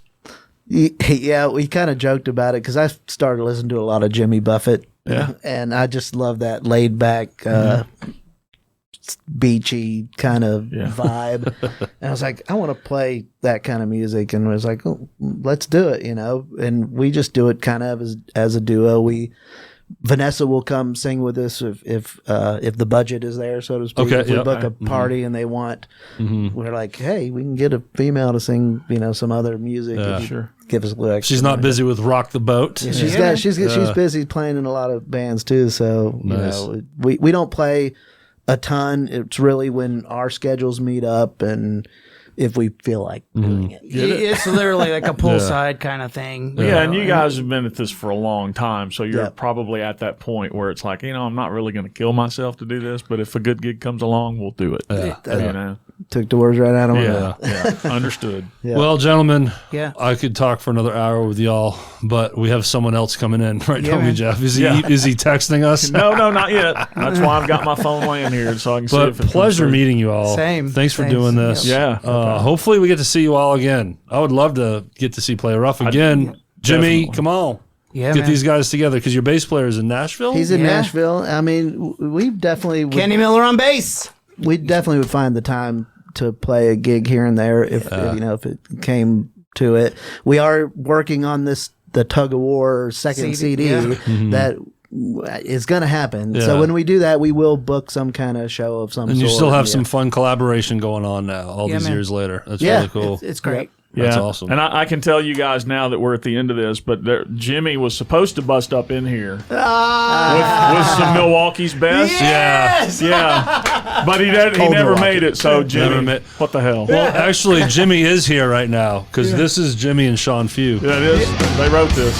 Yeah, we kind of joked about it because I started listening to a lot of Jimmy Buffett, and I just love that laid back, beachy kind of vibe. And I was like, I want to play that kind of music, and I was like, oh, let's do it, And we just do it kind of as a duo. Vanessa will come sing with us if the budget is there, so to speak. Okay, if we book a party and they want, we're like, hey, we can get a female to sing, some other music. Sure. Give us a little extra. She's not busy with Rock the Boat. Yeah, she's busy playing in a lot of bands too. So we don't play a ton. It's really when our schedules meet up and if we feel like doing it. It's literally like a poolside kind of thing. Yeah, and you guys have been at this for a long time, so you're probably at that point where it's like, I'm not really going to kill myself to do this, but if a good gig comes along, we'll do it. Took the words right out of my mouth. Yeah, understood. Yeah. Well, gentlemen, I could talk for another hour with y'all, but we have someone else coming in, right? Don't we, Jeff? Is he texting us? No, not yet. That's why I've got my phone laying here so I can see if it's pleasure meeting you all. Same. Thanks for doing this. Yeah. Hopefully we get to see you all again. I would love to get to see Play Rough again. Jimmy, come on. Yeah, get man. these guys together because your bass player is in Nashville. He's in Yeah. Nashville. I mean, we definitely would, Kenny Miller on bass. we definitely would find the time to play a gig here and there if it came to it. We are working on the Tug of War second CD that is going to happen. Yeah. So when we do that, we will book some kind of show of some and sort. you still have some fun collaboration going on now, all Yeah, these man. years later. That's Yeah. really cool. It's great. That's awesome. And I can tell you guys now that we're at the end of this, but Jimmy was supposed to bust up in here with some Milwaukee's best. Yes! Yeah. But he never made it, so Jimmy, what the hell? Well, actually, Jimmy is here right now because this is Jimmy and Sean Few. Yeah, it is. They wrote this.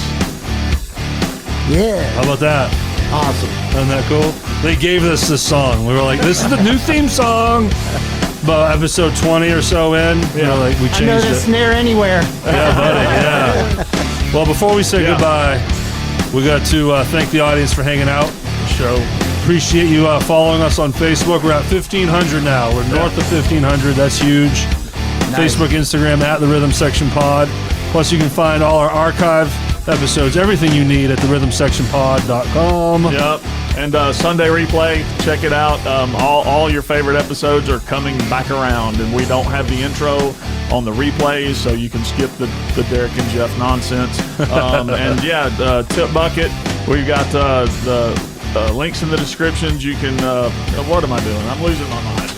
Yeah. How about that? Awesome. Isn't that cool? They gave us this song. We were like, this is the new theme song. About episode 20 or so in, we changed I know the it. snare anywhere. Yeah, buddy, yeah. Well, before we say goodbye, we got to thank the audience for hanging out the show. Appreciate you following us on Facebook. We're at 1,500 now. We're north of 1,500. That's huge. Nice. Facebook, Instagram, at The Rhythm Section Pod. Plus, you can find all our archive episodes, everything you need at therhythmsectionpod.com. Yep. And Sunday replay, check it out. All your favorite episodes are coming back around, and we don't have the intro on the replays, so you can skip the Derek and Jeff nonsense. Tip bucket. We've got the links in the descriptions. You can. What am I doing? I'm losing my mind.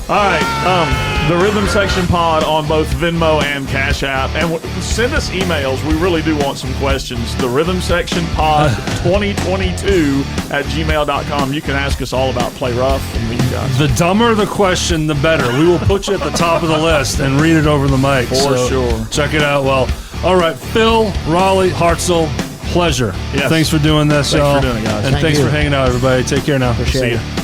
All right, the Rhythm Section Pod on both Venmo and Cash App. And send us emails. We really do want some questions. The Rhythm Section Pod 2022 at gmail.com. You can ask us all about Play Rough and these guys. The dumber the question, the better. We will put you at the top of the list and read it over the mic. For sure. Check it out. Well, all right, Phil, Rawleigh, Hartzell, pleasure. Yes. Thanks for doing this, Thanks y'all. for doing it, guys. And thanks for hanging out, everybody. Take care now. Appreciate See it. ya.